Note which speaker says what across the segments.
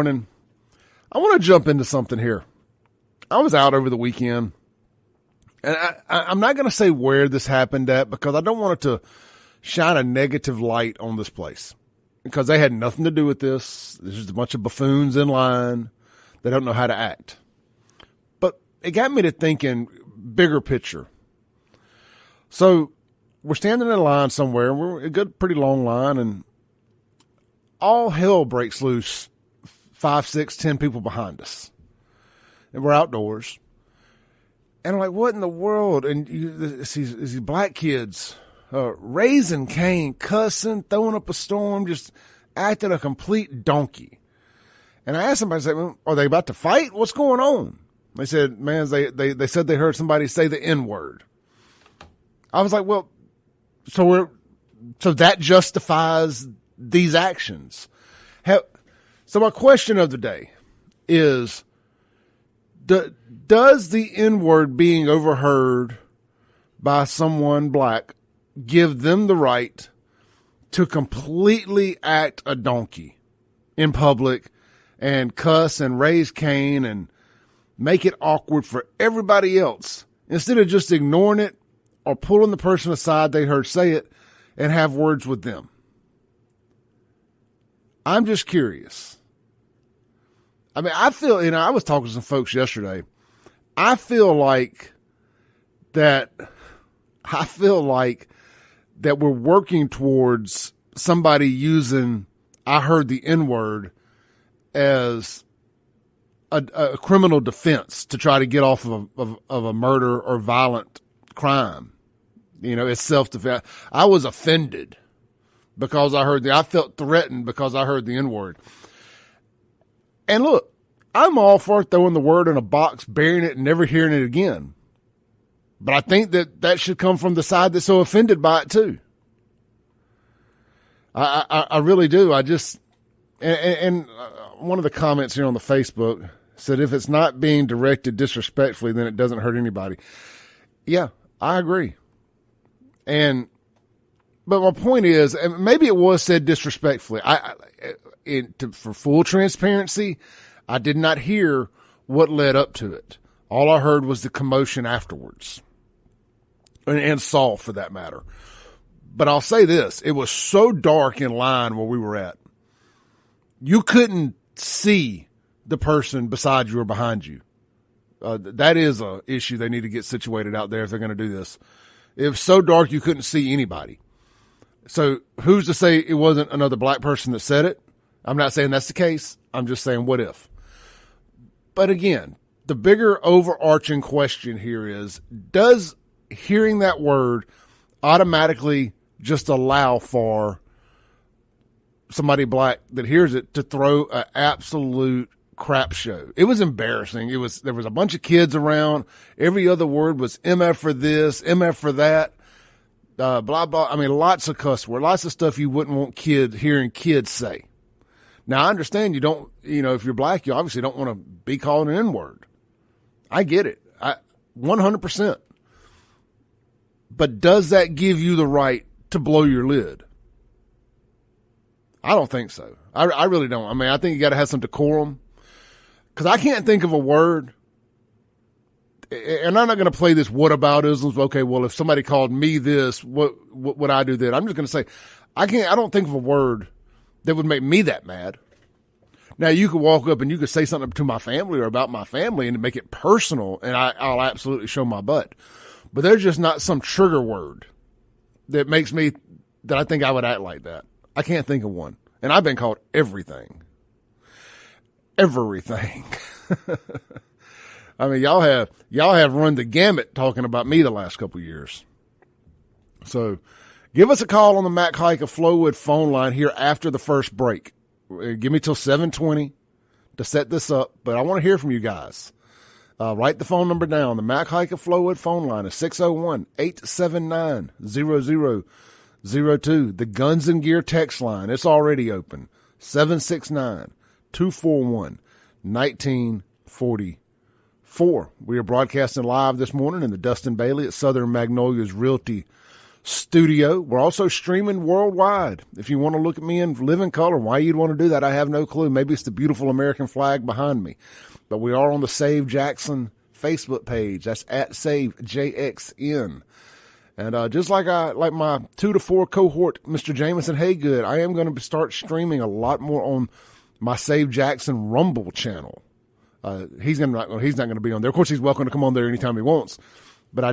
Speaker 1: Morning. I want to jump into something here. I was out over the weekend, and I'm not going to say where this happened at because I don't want it to shine a negative light on this place because they had nothing to do with this. There's just a bunch of buffoons in line. They don't know how to act. But it got me to thinking bigger picture. So we're standing in a line somewhere, and we're a good, pretty long line, and all hell breaks loose 5, 6, 10 people behind us. And we're outdoors. And I'm like, what in the world? And these black kids raising Cain, cussing, throwing up a storm, just acting a complete donkey. And I asked somebody, I said, well, are they about to fight? What's going on? They said, man, they said they heard somebody say the N-word. I was like, well, so that justifies these actions. So my question of the day is, does the N-word being overheard by someone black give them the right to completely act a donkey in public and cuss and raise Cain and make it awkward for everybody else instead of just ignoring it or pulling the person aside they heard say it and have words with them? I'm just curious. I mean, I feel, I was talking to some folks yesterday. I feel like that we're working towards somebody using, I heard the N-word as a criminal defense to try to get off of a murder or violent crime. It's self-defense. I was offended because I felt threatened because I heard the N-word. And look, I'm all for throwing the word in a box, burying it, and never hearing it again. But I think that should come from the side that's so offended by it too. I really do. And one of the comments here on the Facebook said, if it's not being directed disrespectfully, then it doesn't hurt anybody. Yeah, I agree. But my point is, and maybe it was said disrespectfully. For full transparency, I did not hear what led up to it. All I heard was the commotion afterwards, and saw for that matter. But I'll say this: it was so dark in line where we were at, you couldn't see the person beside you or behind you. That is a issue they need to get situated out there if they're going to do this. It was so dark you couldn't see anybody. So who's to say it wasn't another black person that said it? I'm not saying that's the case. I'm just saying, what if? But again, the bigger overarching question here is, does hearing that word automatically just allow for somebody black that hears it to throw an absolute crap show? It was embarrassing. There was a bunch of kids around. Every other word was MF for this, MF for that. Blah, blah. I mean, lots of cuss words, lots of stuff you wouldn't want hearing kids say. Now, I understand you don't, if you're black, you obviously don't want to be called an N-word. I get it. 100%. But does that give you the right to blow your lid? I don't think so. I really don't. I mean, I think you got to have some decorum. Because I can't think of a word, and I'm not going to play this whataboutisms. Okay, well, if somebody called me this, what would I do then? I'm just going to say, I don't think of a word that would make me that mad. Now, you could walk up and you could say something to my family or about my family and make it personal, and I'll absolutely show my butt. But there's just not some trigger word that makes me, that I think I would act like that. I can't think of one. And I've been called everything. Everything. I mean, y'all have run the gamut talking about me the last couple of years. So give us a call on the Mac Hike of Flowwood phone line here after the first break. Give me till 7:20 to set this up, but I want to hear from you guys. Write the phone number down. The Mac Hike of Flowwood phone line is 601-879-0002. The Guns and Gear text line, it's already open. 769-241-1944. We are broadcasting live this morning in the Dustin Bailey at Southern Magnolias Realty studio. We're also streaming worldwide. If you want to look at me in living color, why you'd want to do that, I have no clue. Maybe it's the beautiful American flag behind me. But we are on the Save Jackson Facebook page. That's at SaveJXN. And just like my 2 to 4 cohort, Mr. Jameson Haygood, I am going to start streaming a lot more on my Save Jackson Rumble channel. He's not going to be on there. Of course, he's welcome to come on there anytime he wants. But I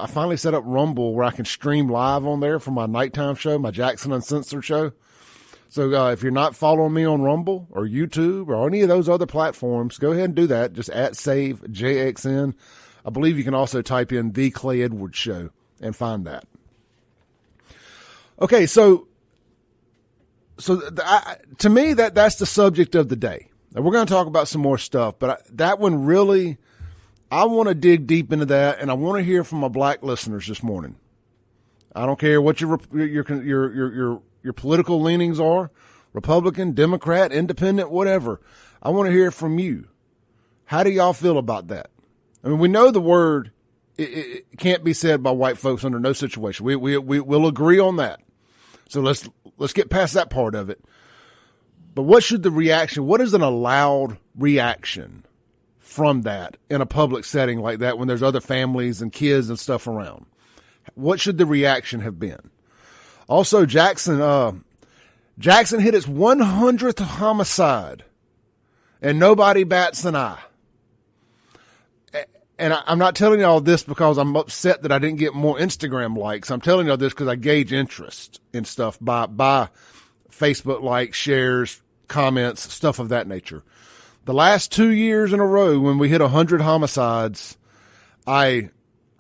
Speaker 1: finally set up Rumble where I can stream live on there for my nighttime show, my Jackson Uncensored show. So if you're not following me on Rumble or YouTube or any of those other platforms, go ahead and do that. Just at SaveJXN. I believe you can also type in The Clay Edwards Show and find that. Okay, so to me, that's the subject of the day. And we're going to talk about some more stuff, but that one really, I want to dig deep into that, and I want to hear from my black listeners this morning. I don't care what your political leanings are, Republican, Democrat, Independent, whatever. I want to hear from you. How do y'all feel about that? I mean, we know the word it can't be said by white folks under no situation. We'll agree on that. So let's get past that part of it. But what is an allowed reaction from that in a public setting like that when there's other families and kids and stuff around? What should the reaction have been? Also, Jackson hit its 100th homicide, and nobody bats an eye. And I'm not telling y'all this because I'm upset that I didn't get more Instagram likes. I'm telling y'all this because I gauge interest in stuff by Facebook likes, shares, comments, stuff of that nature. The last 2 years in a row when we hit 100 homicides, I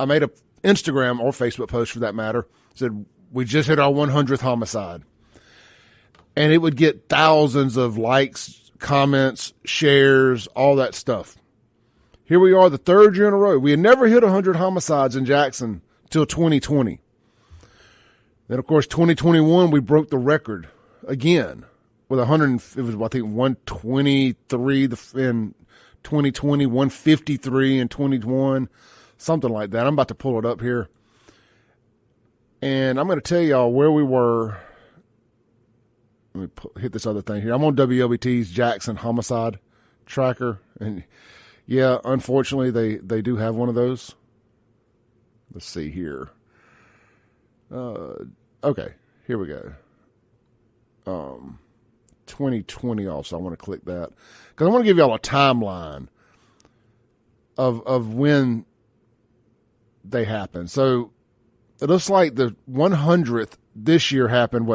Speaker 1: made a Instagram or Facebook post for that matter, said we just hit our 100th homicide. And it would get thousands of likes, comments, shares, all that stuff. Here we are, the third year in a row. We had never hit 100 homicides in Jackson till 2020. Then, of course, 2021, we broke the record again with 100. It was, I think, 123 in 2020, 153 in 2021, something like that. I'm about to pull it up here. And I'm going to tell y'all where we were. Let me hit this other thing here. I'm on WLBT's Jackson Homicide Tracker. And yeah, unfortunately, they do have one of those. Let's see here. Okay, here we go. 2020 also. I want to click that because I want to give y'all a timeline of when they happen. So it looks like the 100th this year happened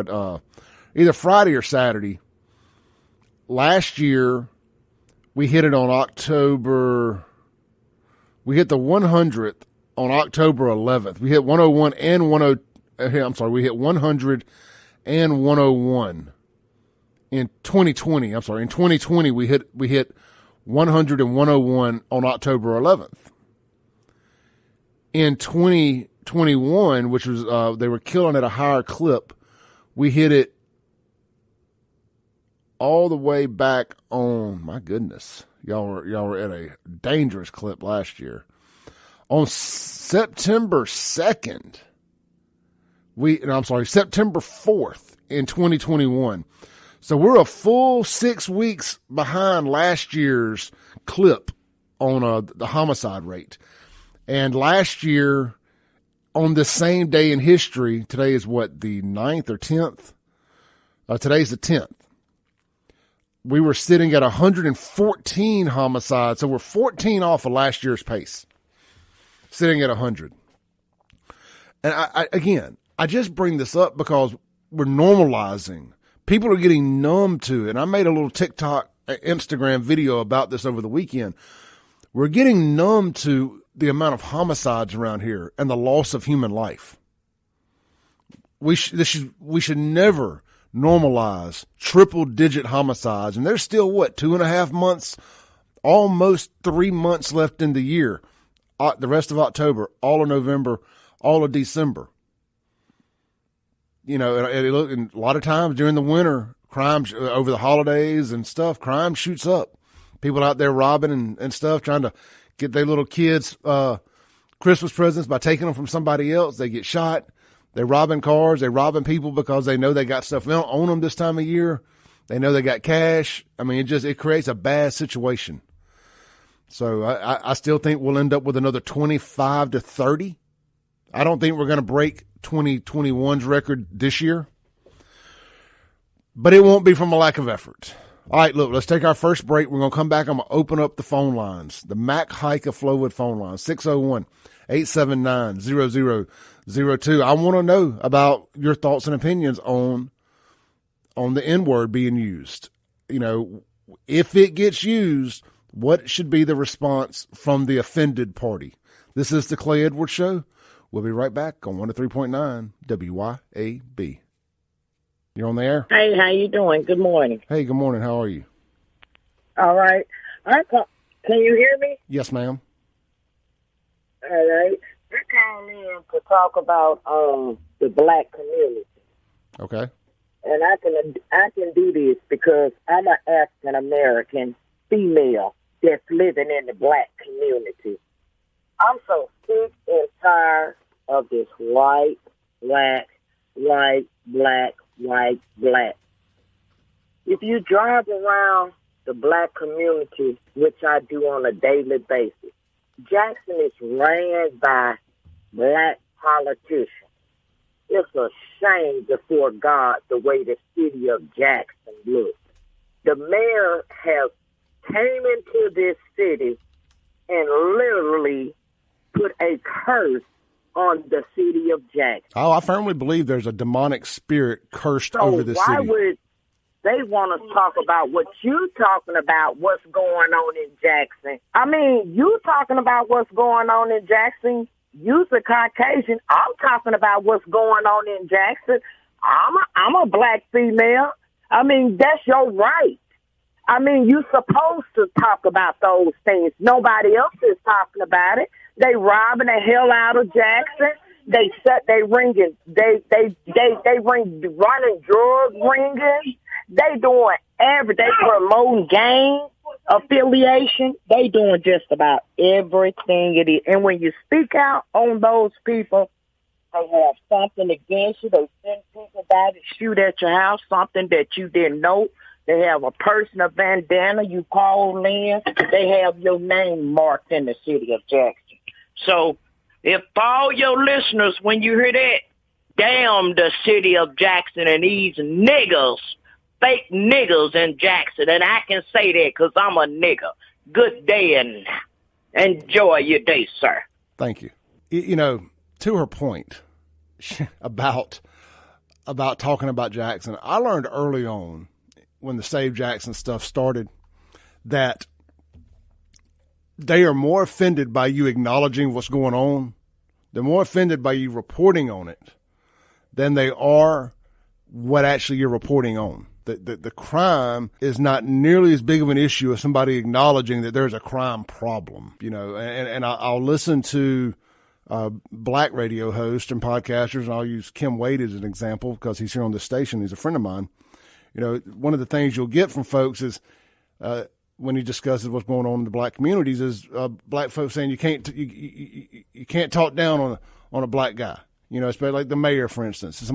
Speaker 1: either Friday or Saturday. Last year, we hit it on October. We hit the 100th on October 11th. We hit 101 and 10. I'm sorry, we hit 100 and 101 in 2020. I'm sorry, in 2020 we hit 100 and 101 on October 11th. In 2021, which was they were killing at a higher clip, we hit it all the way back on, my goodness, y'all were at a dangerous clip last year. On September 2nd, September 4th in 2021. So we're a full 6 weeks behind last year's clip on the homicide rate. And last year, on the same day in history, today is what, the 9th or 10th? Today's the 10th. We were sitting at 114 homicides, so we're 14 off of last year's pace, sitting at 100. And I just bring this up because we're normalizing. People are getting numb to it. I made a little TikTok, Instagram video about this over the weekend. We're getting numb to the amount of homicides around here and the loss of human life. We should never normalize triple-digit homicides, and there's still, 2.5 months, almost 3 months left in the year. The rest of October, all of November, all of December. You know, and a lot of times during the winter, crime over the holidays and stuff, crime shoots up. People out there robbing and stuff, trying to get their little kids Christmas presents by taking them from somebody else. They get shot. They're robbing cars. They're robbing people because they know they got stuff on them this time of year. They know they got cash. I mean, it creates a bad situation. So I still think we'll end up with another 25 to 30. I don't think we're going to break 2021's record this year, but it won't be from a lack of effort. All right, look, let's take our first break. We're going to come back. I'm going to open up the phone lines, the Mac Hike of Flowood phone line, 601-879-0002. I want to know about your thoughts and opinions on the N-word being used. You know, if it gets used, what should be the response from the offended party? This is the Clay Edwards Show. We'll be right back on 103.9 WYAB. You're on the air?
Speaker 2: Hey, how you doing? Good morning.
Speaker 1: Hey, good morning. How are you?
Speaker 2: All right. Can you hear me?
Speaker 1: Yes, ma'am.
Speaker 2: All right. I called in to talk about the black community.
Speaker 1: Okay.
Speaker 2: And I can do this because I'm an African American female that's living in the black community. I'm so sick and tired of this white, black, white, black, white, black. If you drive around the black community, which I do on a daily basis, Jackson is ran by black politicians. It's a shame before God the way the city of Jackson looks. The mayor has came into this city and literally put a curse on the city of Jackson.
Speaker 1: Oh, I firmly believe there's a demonic spirit cursed over this city.
Speaker 2: Why would they want us to talk about what you talking about, what's going on in Jackson? I mean, you talking about what's going on in Jackson. You's a Caucasian. I'm talking about what's going on in Jackson. I'm a black female. I mean, that's your right. I mean, you're supposed to talk about those things. Nobody else is talking about it. They robbing the hell out of Jackson. They ring running drug ringers. They doing they promoting gang affiliation. They doing just about everything it is. And when you speak out on those people, they have something against you. They send people by to shoot at your house, something that you didn't know. They have a personal bandana. You call in. They have your name marked in the city of Jackson. So if all your listeners, when you hear that, damn the city of Jackson and these niggers, fake niggers in Jackson, and I can say that because I'm a nigger. Good day and enjoy your day, sir.
Speaker 1: Thank you. You know, to her point about talking about Jackson, I learned early on when the Save Jackson stuff started that they are more offended by you acknowledging what's going on. They're more offended by you reporting on it than they are what actually you're reporting on. The crime is not nearly as big of an issue as somebody acknowledging that there's a crime problem, you know, and I'll listen to black radio hosts and podcasters, and I'll use Kim Wade as an example because he's here on the station. He's a friend of mine. You know, one of the things you'll get from folks is when he discusses what's going on in the black communities is black folks saying you can't talk down on a black guy. You know, especially like the mayor, for instance. If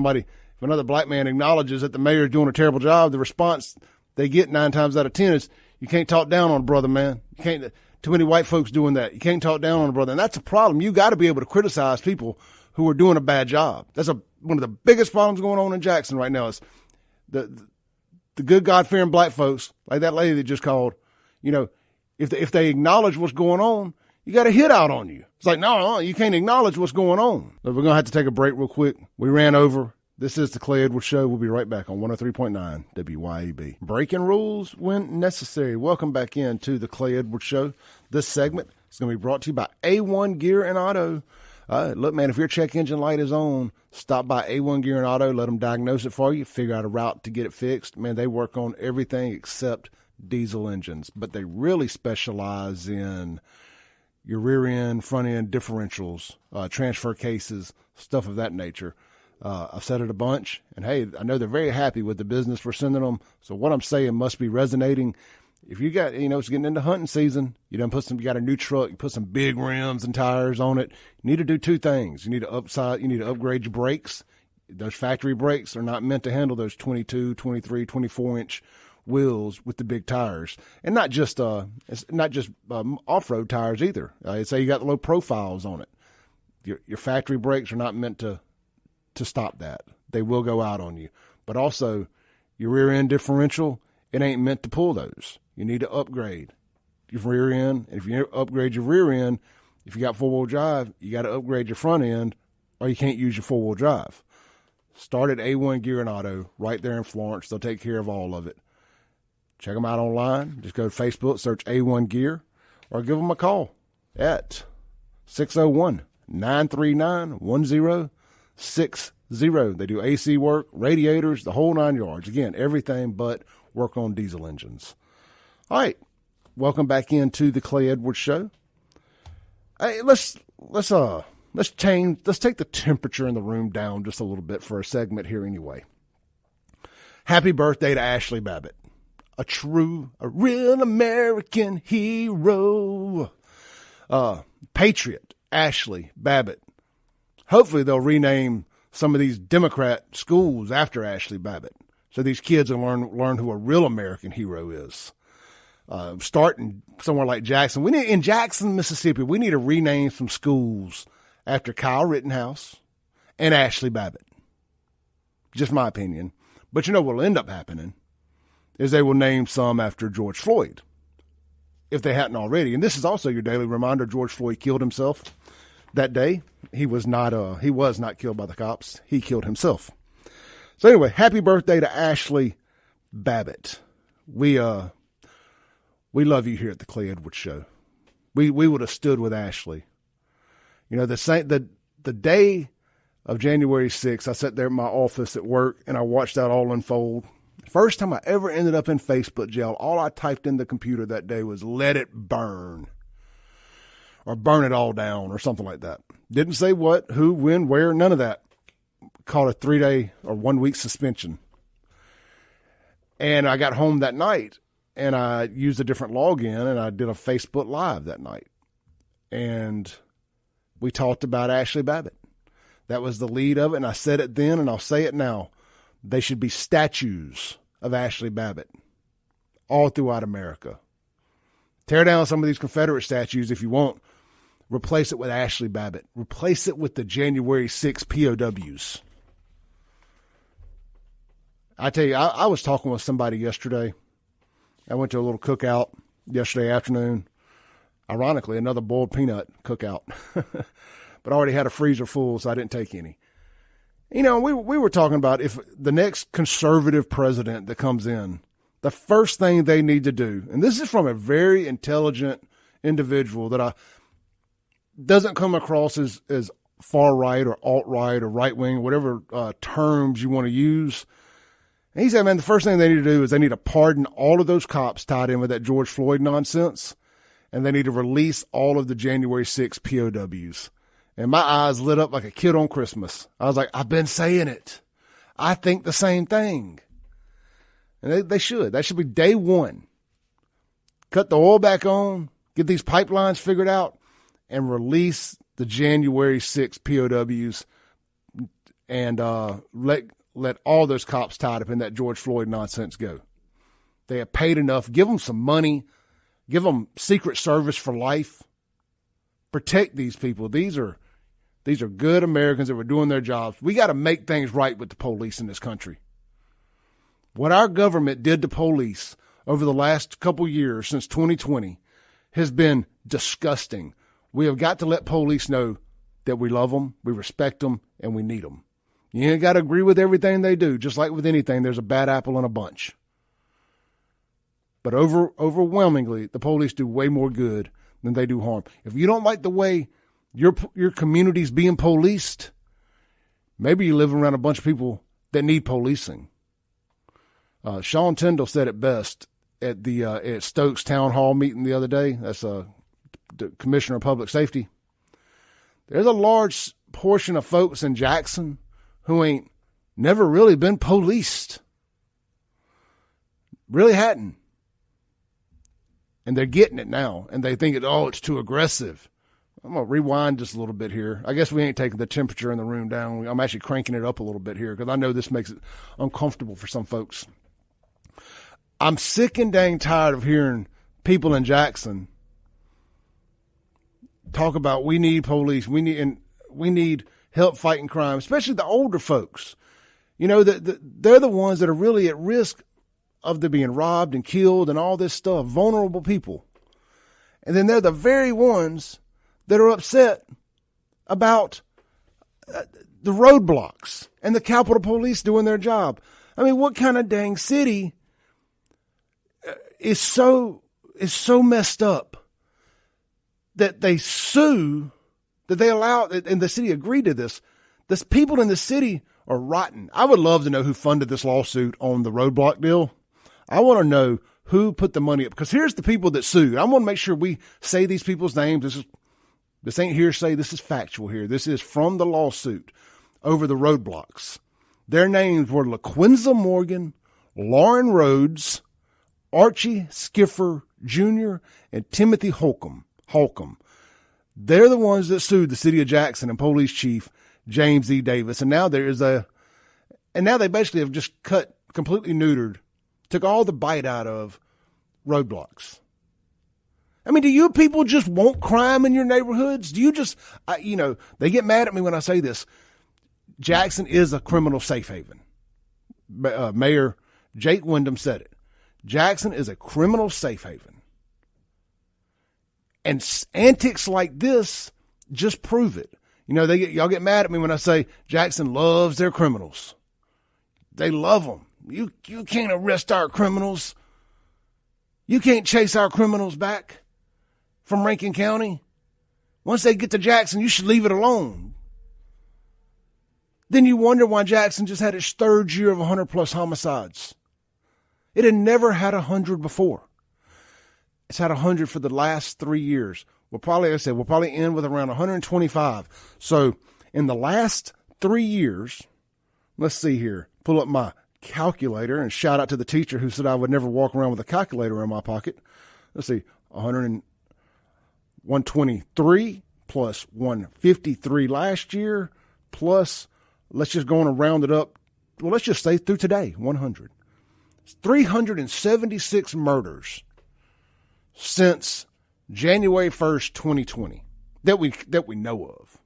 Speaker 1: another black man acknowledges that the mayor is doing a terrible job, the response they get 9 times out of 10 is, you can't talk down on a brother, man. You can't. Too many white folks doing that. You can't talk down on a brother. And that's a problem. You got to be able to criticize people who are doing a bad job. That's one of the biggest problems going on in Jackson right now is the good God-fearing black folks, like that lady that just called, you know, if they acknowledge what's going on, you got a hit out on you. It's like, no, you can't acknowledge what's going on. So we're going to have to take a break real quick. We ran over. This is the Clay Edwards Show. We'll be right back on 103.9 WYAB. Breaking rules when necessary. Welcome back in to the Clay Edwards Show. This segment is going to be brought to you by A1 Gear and Auto. Look, man, if your check engine light is on, stop by A1 Gear and Auto. Let them diagnose it for you. Figure out a route to get it fixed. Man, they work on everything except diesel engines, but they really specialize in your rear end, front end differentials, transfer cases, stuff of that nature. I've said it a bunch, and hey, I know they're very happy with the business we're sending them. So what I'm saying must be resonating. if you got, it's getting into hunting season, you got a new truck, you put some big rims and tires on it. You need to do two things. You need to upgrade your brakes. Those factory brakes are not meant to handle those 22, 23, 24-inch wheels with the big tires. And not just off-road tires either. Say you got low profiles on it. Your factory brakes are not meant to stop that. They will go out on you. But also, your rear end differential, it ain't meant to pull those. You need to upgrade your rear end. And if you upgrade your rear end, if you got four-wheel drive, you got to upgrade your front end, or you can't use your four-wheel drive. Start at A1 Gear and Auto right there in Florence. They'll take care of all of it. Check them out online. Just go to Facebook, search A1 Gear, or give them a call at 601-939-1060. They do AC work, radiators, the whole 9 yards. Again, everything but work on diesel engines. All right, welcome back into the Clay Edwards Show. Hey, let's take the temperature in the room down just a little bit for a segment here anyway. Happy birthday to Ashley Babbitt, a real American hero, patriot Ashley Babbitt. Hopefully they'll rename some of these Democrat schools after Ashley Babbitt, so these kids will learn who a real American hero is. Starting somewhere like Jackson. In Jackson, Mississippi, we need to rename some schools after Kyle Rittenhouse and Ashley Babbitt. Just my opinion. But what will end up happening is they will name some after George Floyd, if they hadn't already. And this is also your daily reminder, George Floyd killed himself that day. He was not killed by the cops. He killed himself. So anyway, happy birthday to Ashley Babbitt. We love you here at the Clay Edwards Show. We would have stood with Ashley. The day of January 6th, I sat there in my office at work and I watched that all unfold. First time I ever ended up in Facebook jail, all I typed in the computer that day was "let it burn," or "burn it all down," or something like that. Didn't say what, who, when, where, none of that. Called a 3-day or 1 week suspension. And I got home that night and I used a different login and I did a Facebook Live that night. And we talked about Ashley Babbitt. That was the lead of it, and I said it then, and I'll say it now. They should be statues of Ashley Babbitt all throughout America. Tear down some of these Confederate statues if you want. Replace it with Ashley Babbitt. Replace it with the January 6 POWs. I tell you, I was talking with somebody yesterday. I went to a little cookout yesterday afternoon. Ironically, another boiled peanut cookout. But I already had a freezer full, so I didn't take any. We were talking about if the next conservative president that comes in, the first thing they need to do, and this is from a very intelligent individual that doesn't come across as far right or alt right or right wing, whatever terms you want to use. And he said, man, the first thing they need to do is they need to pardon all of those cops tied in with that George Floyd nonsense, and they need to release all of the January 6 POWs. And my eyes lit up like a kid on Christmas. I was like, I've been saying it. I think the same thing. And they should. That should be day one. Cut the oil back on, get these pipelines figured out, and release the January 6 POWs and let all those cops tied up in that George Floyd nonsense go. They have paid enough. Give them some money. Give them Secret Service for life. Protect these people. These are good Americans that were doing their jobs. We got to make things right with the police in this country. What our government did to police over the last couple years since 2020 has been disgusting. We have got to let police know that we love them, we respect them, and we need them. You ain't got to agree with everything they do. Just like with anything, there's a bad apple in a bunch. But overwhelmingly, the police do way more good than they do harm. If you don't like the way your community's being policed, maybe you live around a bunch of people that need policing. Sean Tyndall said it best at the at Stokes Town Hall meeting the other day. That's the Commissioner of Public Safety. There's a large portion of folks in Jackson who ain't never really been policed. Really hadn't. and they're getting it now, and they think it's too aggressive. I'm going to rewind just a little bit here. I guess we ain't taking the temperature in the room down. I'm actually cranking it up a little bit here because I know this makes it uncomfortable for some folks. I'm sick and dang tired of hearing people in Jackson talk about we need police, we need help fighting crime, especially the older folks. You know, they're the ones that are really at risk of them being robbed and killed and all this stuff, vulnerable people. And then they're the very ones that are upset about the roadblocks and the Capitol Police doing their job. I mean, what kind of dang city is so messed up that they sue, that they allow, and the city agreed to this. The people in the city are rotten. I would love to know who funded this lawsuit on the roadblock deal. I want to know who put the money up, because here's the people that sued. I want to make sure we say these people's names. This ain't hearsay. This is factual here. This is from the lawsuit over the roadblocks. Their names were LaQuinza Morgan, Lauren Rhodes, Archie Skiffer Jr., and Timothy Holcomb. They're the ones that sued the city of Jackson and police chief James E. Davis. And now now they basically have just completely neutered, took all the bite out of roadblocks. I mean, do you people just want crime in your neighborhoods? Do you just, they get mad at me when I say this. Jackson is a criminal safe haven. Mayor Jake Wyndham said it. Jackson is a criminal safe haven. And antics like this just prove it. You know, y'all get mad at me when I say Jackson loves their criminals. They love them. You can't arrest our criminals. You can't chase our criminals back from Rankin County. Once they get to Jackson, you should leave it alone. Then you wonder why Jackson just had its third year of 100+ homicides. It had never had 100 before. It's had 100 for the last 3 years. We'll probably end with around 125. So in the last 3 years, let's see here, pull up my calculator, and shout out to the teacher who said I would never walk around with a calculator in my pocket. Let's see, 123 plus 153 last year, plus, let's just go on and round it up. Well, let's just say through today, 100. 376 murders since January 1st, 2020 that we know of.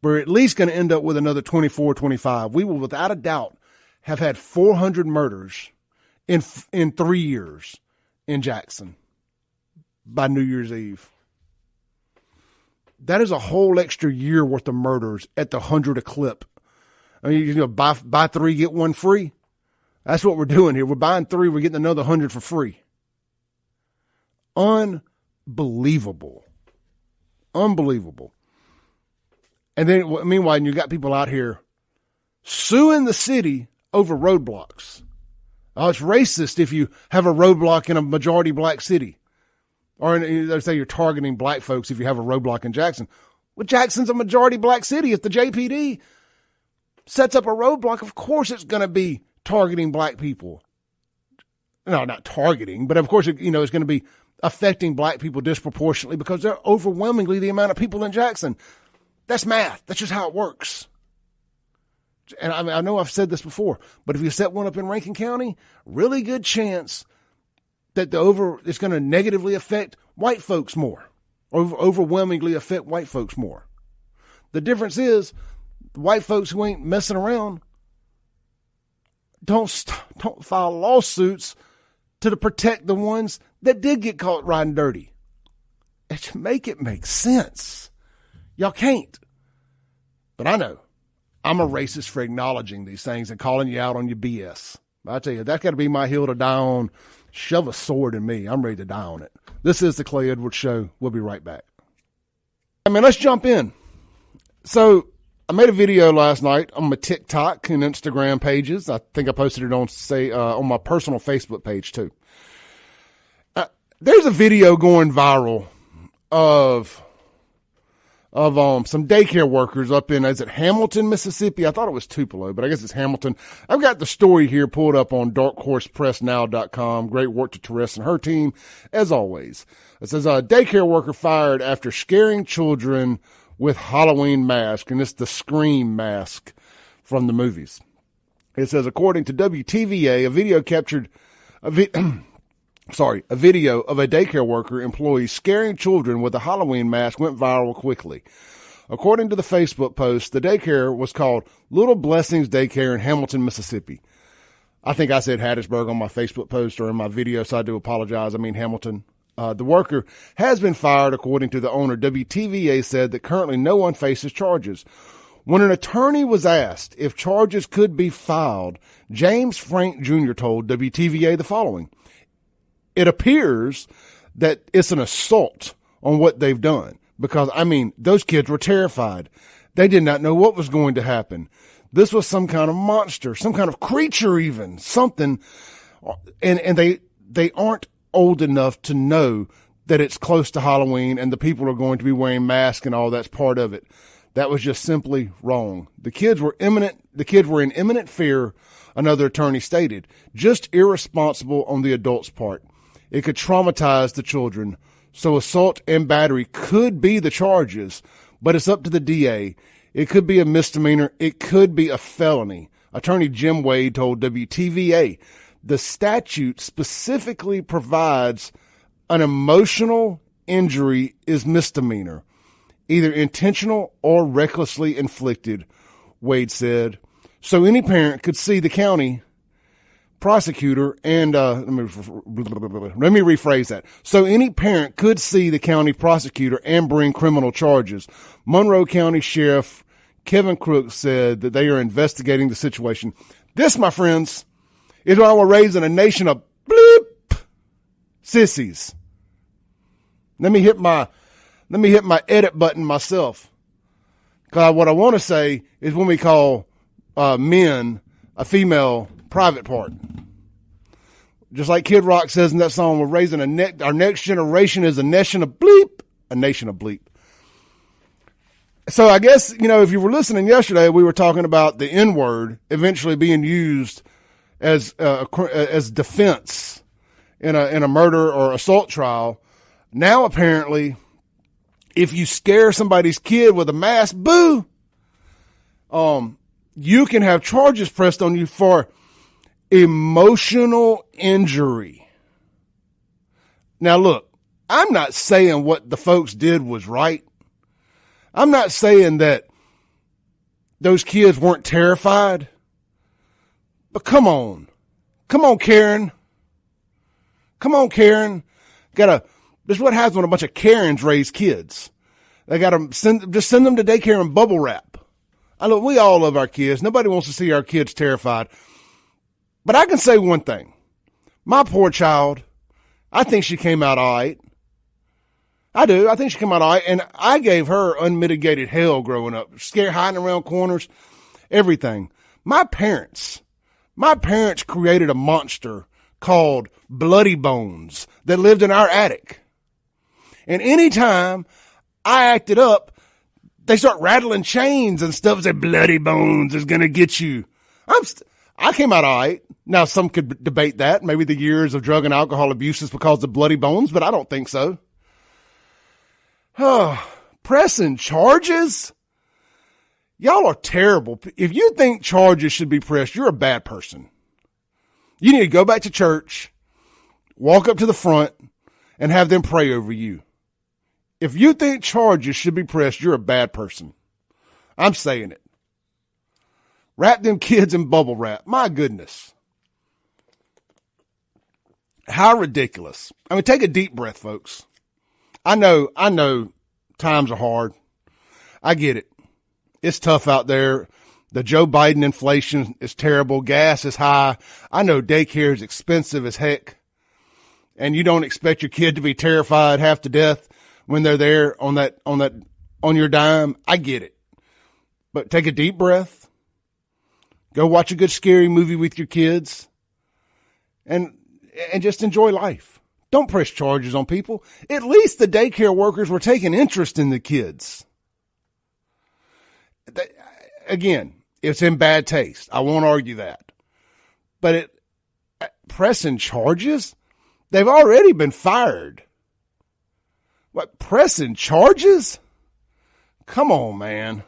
Speaker 1: We're at least going to end up with another 24, 25. We will, without a doubt, have had 400 murders in 3 years in Jackson by New Year's Eve. That is a whole extra year worth of murders at the 100 a clip. I mean, buy 3, get 1 free. That's what we're doing here. We're buying 3, we're getting another 100 for free. Unbelievable. And then, meanwhile, you got people out here suing the city over roadblocks. Oh, it's racist if you have a roadblock in a majority black city. Or they say you're targeting black folks if you have a roadblock in Jackson. Well, Jackson's a majority black city. If the JPD sets up a roadblock, of course it's going to be targeting black people. No, not targeting, but of course, it's going to be affecting black people disproportionately because they're overwhelmingly the amount of people in Jackson. That's math. That's just how it works. And I know I've said this before, but if you set one up in Rankin County, really good chance that it's going to negatively affect white folks more, overwhelmingly affect white folks more. The difference is white folks who ain't messing around don't file lawsuits to protect the ones that did get caught riding dirty. Make it make sense. Y'all can't. But I know I'm a racist for acknowledging these things and calling you out on your BS. I tell you, that's got to be my hill to die on. Shove a sword in me. I'm ready to die on it. This is the Clay Edwards Show. We'll be right back. Let's jump in. So I made a video last night on my TikTok and Instagram pages. I think I posted it on my personal Facebook page too. There's a video going viral of of some daycare workers up in, is it Hamilton, Mississippi? I thought it was Tupelo, but I guess it's Hamilton. I've got the story here pulled up on darkhorsepressnow.com. Great work to Teresa and her team, as always. It says a daycare worker fired after scaring children with Halloween mask, and it's the Scream mask from the movies. It says, according to WTVA, a video of a daycare worker employee scaring children with a Halloween mask went viral quickly. According to the Facebook post, the daycare was called Little Blessings Daycare in Hamilton, Mississippi. I think I said Hattiesburg on my Facebook post or in my video, so I do apologize. I mean Hamilton. The worker has been fired, according to the owner. WTVA said that currently no one faces charges. When an attorney was asked if charges could be filed, James Frank Jr. told WTVA the following. It appears that it's an assault on what they've done because, I mean, those kids were terrified. They did not know what was going to happen. This was some kind of monster, some kind of creature even, something. And they aren't old enough to know that it's close to Halloween and the people are going to be wearing masks and all that's part of it. That was just simply wrong. The kids were in imminent fear, another attorney stated. Just irresponsible on the adults' part. It could traumatize the children. So assault and battery could be the charges, but it's up to the DA. It could be a misdemeanor. It could be a felony. Attorney Jim Wade told WTVA the statute specifically provides an emotional injury is misdemeanor, either intentional or recklessly inflicted, Wade said. So any parent could see the county prosecutor and, let me rephrase that. So any parent could see the county prosecutor and bring criminal charges. Monroe County Sheriff Kevin Crook said that they are investigating the situation. This, my friends, is why we're raising a nation of bleep sissies. Let me hit my edit button myself. Cause what I want to say is when we call, men a female private part. Just like Kid Rock says in that song, we're raising our next generation is a nation of bleep. A nation of bleep. So I guess, if you were listening yesterday, we were talking about the N-word eventually being used as defense in a murder or assault trial. Now apparently, if you scare somebody's kid with a mask, boo, you can have charges pressed on you for emotional injury. Now look, I'm not saying what the folks did was right. I'm not saying that those kids weren't terrified. But come on. Come on, Karen. Come on, Karen. This is what happens when a bunch of Karens raise kids. They gotta send them to daycare and bubble wrap. We all love our kids. Nobody wants to see our kids terrified. But I can say one thing. My poor child, I think she came out all right. I do. I think she came out all right. And I gave her unmitigated hell growing up. Scared, hiding around corners, everything. My parents created a monster called Bloody Bones that lived in our attic. And anytime I acted up, they start rattling chains and stuff. Say, Bloody Bones is going to get you. I came out all right. Now, some could debate that. Maybe the years of drug and alcohol abuse is because of Bloody Bones, but I don't think so. Pressing charges? Y'all are terrible. If you think charges should be pressed, you're a bad person. You need to go back to church, walk up to the front, and have them pray over you. If you think charges should be pressed, you're a bad person. I'm saying it. Wrap them kids in bubble wrap. My goodness. How ridiculous. Take a deep breath, folks. I know times are hard. I get it. It's tough out there. The Joe Biden inflation is terrible. Gas is high. I know daycare is expensive as heck. And you don't expect your kid to be terrified half to death when they're there on your dime. I get it. But take a deep breath. Go watch a good scary movie with your kids and just enjoy life. Don't press charges on people. At least the daycare workers were taking interest in the kids. again, it's in bad taste. I won't argue that. But pressing charges? They've already been fired. What, pressing charges? Come on, man.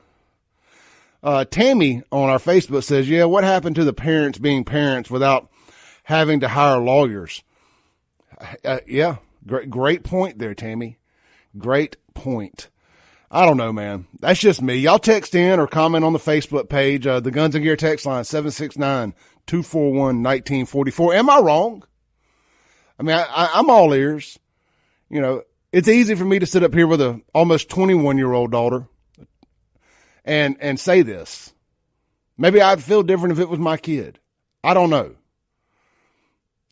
Speaker 1: Tammy on our Facebook says, yeah, what happened to the parents being parents without having to hire lawyers? Yeah, great point there, Tammy. Great point. I don't know, man. That's just me. Y'all text in or comment on the Facebook page. The Guns and Gear text line, 769-241-1944. Am I wrong? I mean, I'm all ears. You know, it's easy for me to sit up here with a almost 21-year-old daughter and say this. Maybe I'd feel different if it was my kid. I don't know.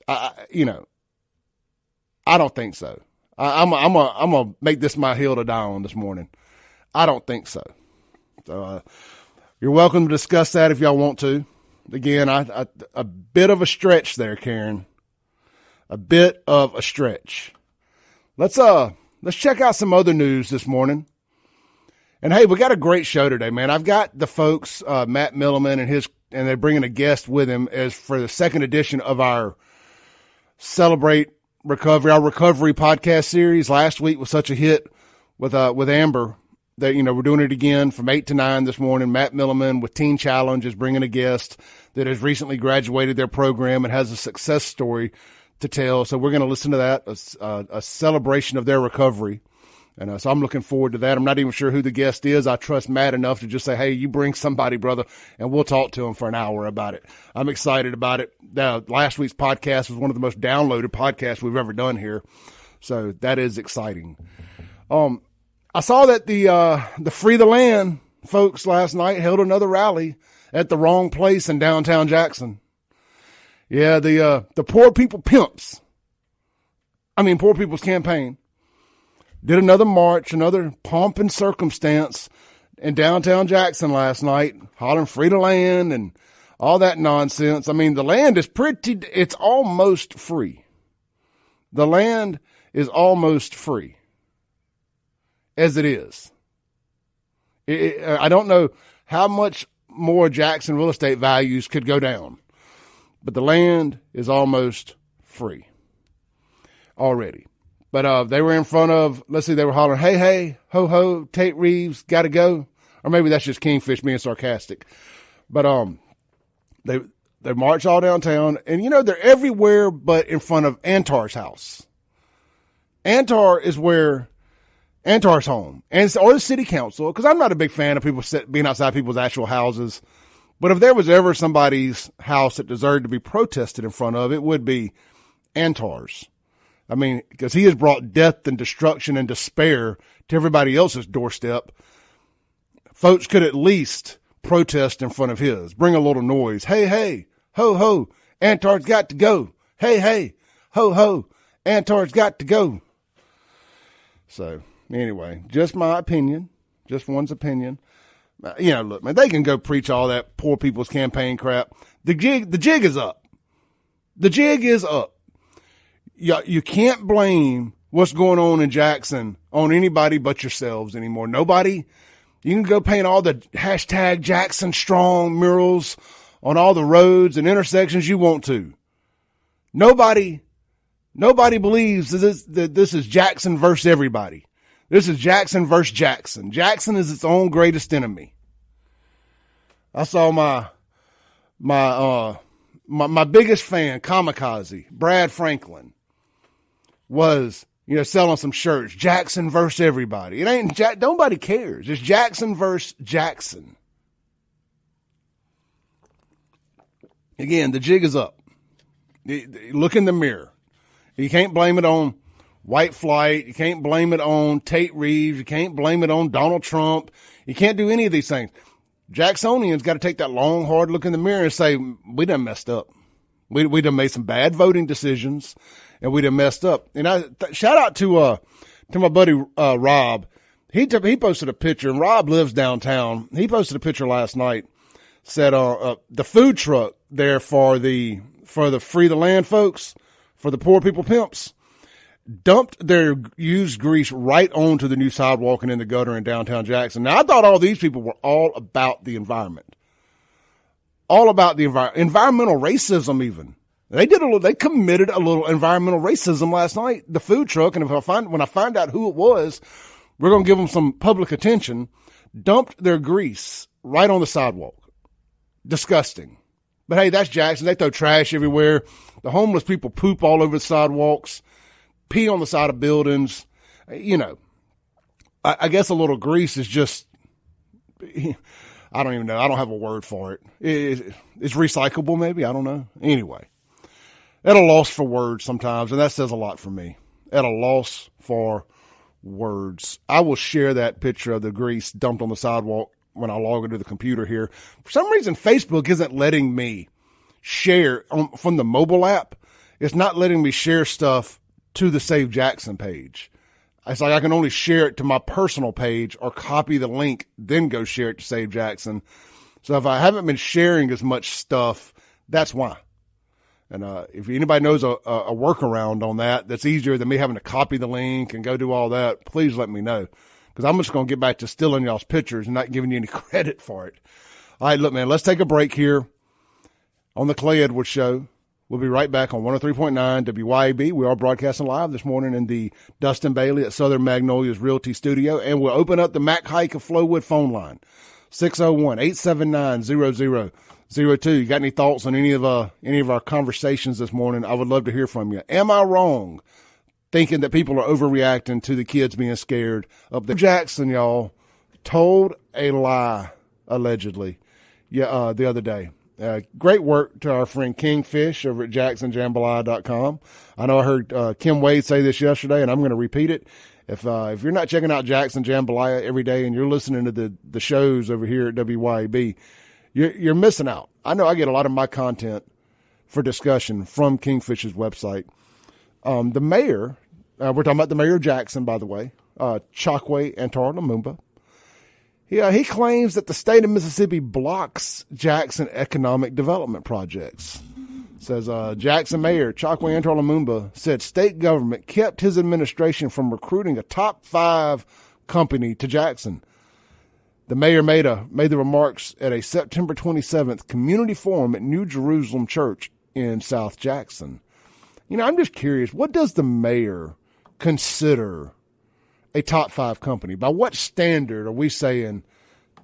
Speaker 1: I don't think so. I'm gonna make this my hill to die on this morning. I don't think so. So you're welcome to discuss that if y'all want to. Again, a bit of a stretch there, Karen. A bit of a stretch. Let's check out some other news this morning. And hey, we got a great show today, man. I've got the folks, Matt Milliman and they're bringing a guest with him as for the second edition of our Celebrate Recovery, our recovery podcast series. Last week was such a hit with Amber that, we're doing it again from 8 to 9 this morning. Matt Milliman with Teen Challenge is bringing a guest that has recently graduated their program and has a success story to tell. So we're going to listen to that, a celebration of their recovery. And so I'm looking forward to that. I'm not even sure who the guest is. I trust Matt enough to just say, hey, you bring somebody, brother, and we'll talk to him for an hour about it. I'm excited about it. Last week's podcast was one of the most downloaded podcasts we've ever done here. So that is exciting. I saw that the Free the Land folks last night held another rally at the wrong place in downtown Jackson. Yeah, the Poor People Pimps. Poor People's Campaign. Did another march, another pomp and circumstance in downtown Jackson last night, hollering free the land and all that nonsense. The land is it's almost free. The land is almost free as it is. I don't know how much more Jackson real estate values could go down, but the land is almost free already. But they were in front of, they were hollering, hey, hey, ho, ho, Tate Reeves, got to go. Or maybe that's just Kingfish being sarcastic. But they march all downtown. And, they're everywhere but in front of Antar's house. Antar is where Antar's home. Or the city council, because I'm not a big fan of people being outside people's actual houses. But if there was ever somebody's house that deserved to be protested in front of, it would be Antar's. Because he has brought death and destruction and despair to everybody else's doorstep. Folks could at least protest in front of his. Bring a little noise. Hey, hey, ho, ho, Antar's got to go. Hey, hey, ho, ho, Antar's got to go. So, anyway, just my opinion. Just one's opinion. Look, man, they can go preach all that Poor People's Campaign crap. The jig is up. The jig is up. You can't blame what's going on in Jackson on anybody but yourselves anymore. Nobody. You can go paint all the hashtag Jackson Strong murals on all the roads and intersections you want to. Nobody believes that this is Jackson versus everybody. This is Jackson versus Jackson. Jackson is its own greatest enemy. I saw my biggest fan, Kamikaze, Brad Franklin, was, selling some shirts. Jackson versus everybody. It ain't nobody cares. It's Jackson versus Jackson. Again, the jig is up. Look in the mirror. You can't blame it on white flight. You can't blame it on Tate Reeves. You can't blame it on Donald Trump. You can't do any of these things. Jacksonians got to take that long, hard look in the mirror and say, we done messed up. We done made some bad voting decisions, and we done messed up. And shout out to my buddy Rob. He posted a picture, and Rob lives downtown. He posted a picture last night. Said the food truck there for the Free the Land folks, for the Poor People Pimps. dumped their used grease right onto the new sidewalk and in the gutter in downtown Jackson. Now, I thought all these people were all about the environment. All about the environmental racism even. They committed a little environmental racism last night, the food truck, and when I find out who it was, we're going to give them some public attention. Dumped their grease right on the sidewalk. Disgusting. But hey, that's Jackson. They throw trash everywhere. The homeless people poop all over the sidewalks, pee on the side of buildings. You know, I guess a little grease is just, I don't even know. I don't have a word for it. It's recyclable maybe. I don't know. Anyway, at a loss for words sometimes, and that says a lot for me. At a loss for words. I will share that picture of the grease dumped on the sidewalk when I log into the computer here. For some reason, Facebook isn't letting me share from the mobile app. It's not letting me share stuff to the Save Jackson page. It's like I can only share it to my personal page or copy the link, then go share it to Save Jackson. So if I haven't been sharing as much stuff, that's why. And if anybody knows a workaround on that that's easier than me having to copy the link and go do all that, please let me know. Because I'm just going to get back to stealing y'all's pictures and not giving you any credit for it. All right, look, man, let's take a break here on the Clay Edwards Show. We'll be right back on 103.9 WYAB. We are broadcasting live this morning in the Dustin Bailey at Southern Magnolias Realty Studio. And we'll open up the Mac Hike of Flowood phone line, 601-879-0002. You got any thoughts on any of our conversations this morning? I would love to hear from you. Am I wrong thinking that people are overreacting to the kids being scared up there? Jackson, y'all, told a lie, allegedly, the other day. Great work to our friend Kingfish over at JacksonJambalaya.com. I know I heard Kim Wade say this yesterday, and I'm going to repeat it. If you're not checking out Jackson Jambalaya every day and you're listening to the shows over here at WYAB, you're missing out. I know I get a lot of my content for discussion from Kingfish's website. The mayor, we're talking about the mayor of Jackson, by the way, Chokwe Antara Lumumba. He claims that the state of Mississippi blocks Jackson economic development projects. Says Jackson Mayor Chokwe Antara Lumumba said state government kept his administration from recruiting a top 5 company to Jackson. The mayor made the remarks at a September 27th community forum at New Jerusalem Church in South Jackson. You know, I'm just curious, what does the mayor consider a top 5 company? By what standard are we saying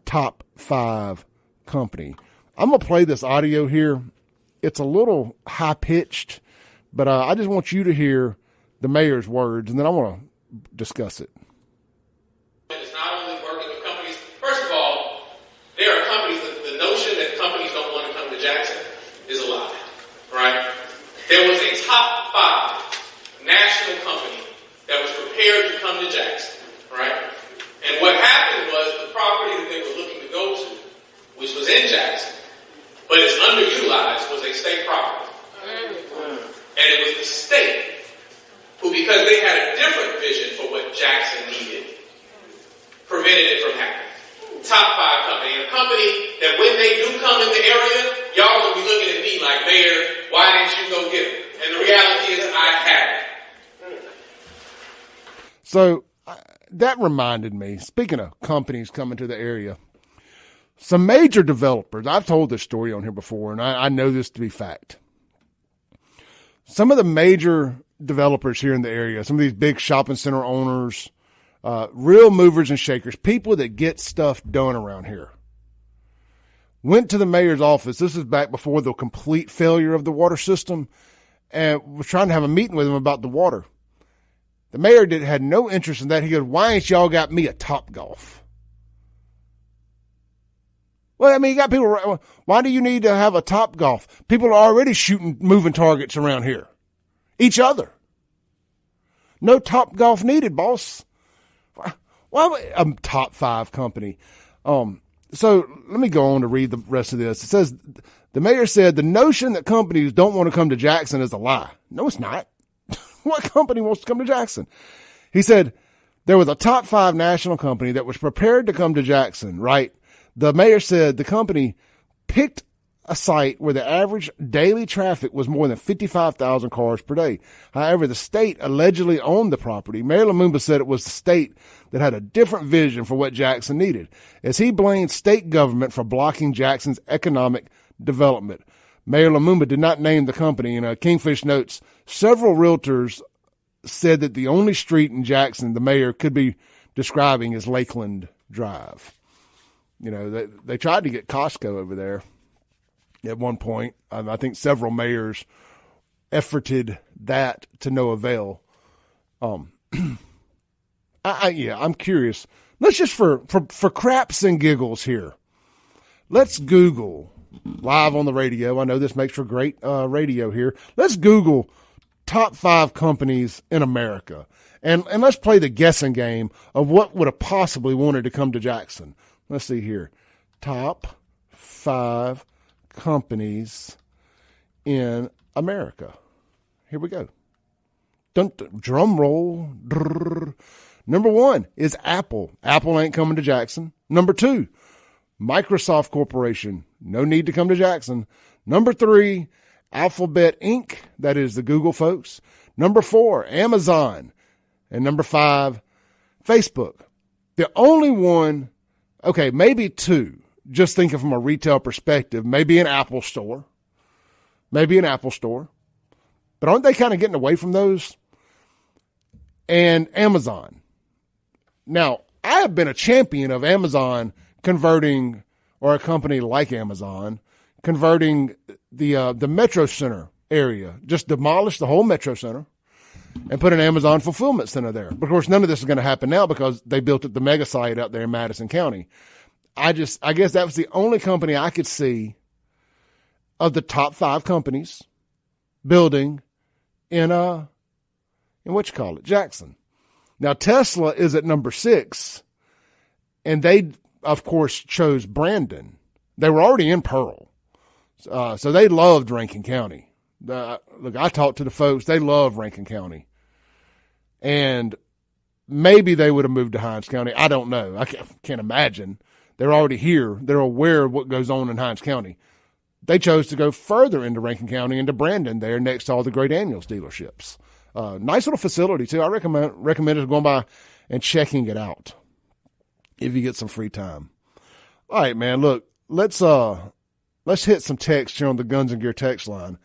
Speaker 1: top 5 company? I'm going to play this audio here. It's a little high pitched, but I just want you to hear the mayor's words, and then I want to discuss it.
Speaker 3: It's not only working with companies. First of all, there are companies, the notion that companies don't want to come to Jackson is a lie, right? There was a top 5 national company that was prepared to come to Jackson, right? And what happened was the property that they were looking to go to, which was in Jackson, but it's underutilized, was a state property. And it was the state who, because they had a different vision for what Jackson needed, prevented it from happening. Top 5 company. A company that when they do come in the area, y'all will be looking at me like, Mayor, why didn't you go get them? And the reality is I haven't.
Speaker 1: So that reminded me, speaking of companies coming to the area, some major developers, I've told this story on here before, and I know this to be fact. Some of the major developers here in the area, some of these big shopping center owners, real movers and shakers, people that get stuff done around here, went to the mayor's office. This is back before the complete failure of the water system, and was trying to have a meeting with him about the water. The mayor had no interest in that. He goes, why ain't y'all got me a Topgolf? Well, I mean, you got people, why do you need to have a Topgolf? People are already shooting moving targets around here. Each other. No Topgolf needed, boss. Why a top 5 company? So let me go on to read the rest of this. It says, the mayor said the notion that companies don't want to come to Jackson is a lie. No, it's not. What company wants to come to Jackson? He said there was a top 5 national company that was prepared to come to Jackson, right? The mayor said the company picked a site where the average daily traffic was more than 55,000 cars per day. However, the state allegedly owned the property. Mayor LUMUMBA said it was the state that had a different vision for what Jackson needed, as he blamed state government for blocking Jackson's economic development. Mayor LUMUMBA did not name the company. Kingfish notes, several realtors said that the only street in Jackson the mayor could be describing is Lakeland Drive. They tried to get Costco over there at one point. I think several mayors efforted that to no avail. I'm curious. Let's just for craps and giggles here, let's Google live on the radio. I know this makes for great radio here. Let's Google top 5 companies in America. And let's play the guessing game of what would have possibly wanted to come to Jackson. Let's see here. Top 5 companies in America. Here we go. Drum roll. Number 1 is Apple. Apple ain't coming to Jackson. Number 2, Microsoft Corporation. No need to come to Jackson. Number 3, Alphabet Inc. That is the Google folks. Number 4, Amazon. And number 5, Facebook. The only one, okay, maybe 2, just thinking from a retail perspective, maybe an Apple store. But aren't they kind of getting away from those? And Amazon. Now, I have been a champion of Amazon converting, or a company like Amazon, converting the Metro Center area. Just demolish the whole Metro Center and put an Amazon fulfillment center there. But of course, none of this is going to happen now because they built the mega site out there in Madison County. I guess that was the only company I could see of the top 5 companies building in Jackson. Now, Tesla is at number 6, and they, of course, chose Brandon. They were already in Pearl, so they loved Rankin County. Look, I talked to the folks. They love Rankin County. And maybe they would have moved to Hinds County. I don't know. I can't imagine. They're already here. They're aware of what goes on in Hinds County. They chose to go further into Rankin County, into Brandon, there next to all the Great Daniels dealerships. Nice little facility, too. I recommend going by and checking it out if you get some free time. All right, man, look, let's hit some text here on the Guns and Gear text line.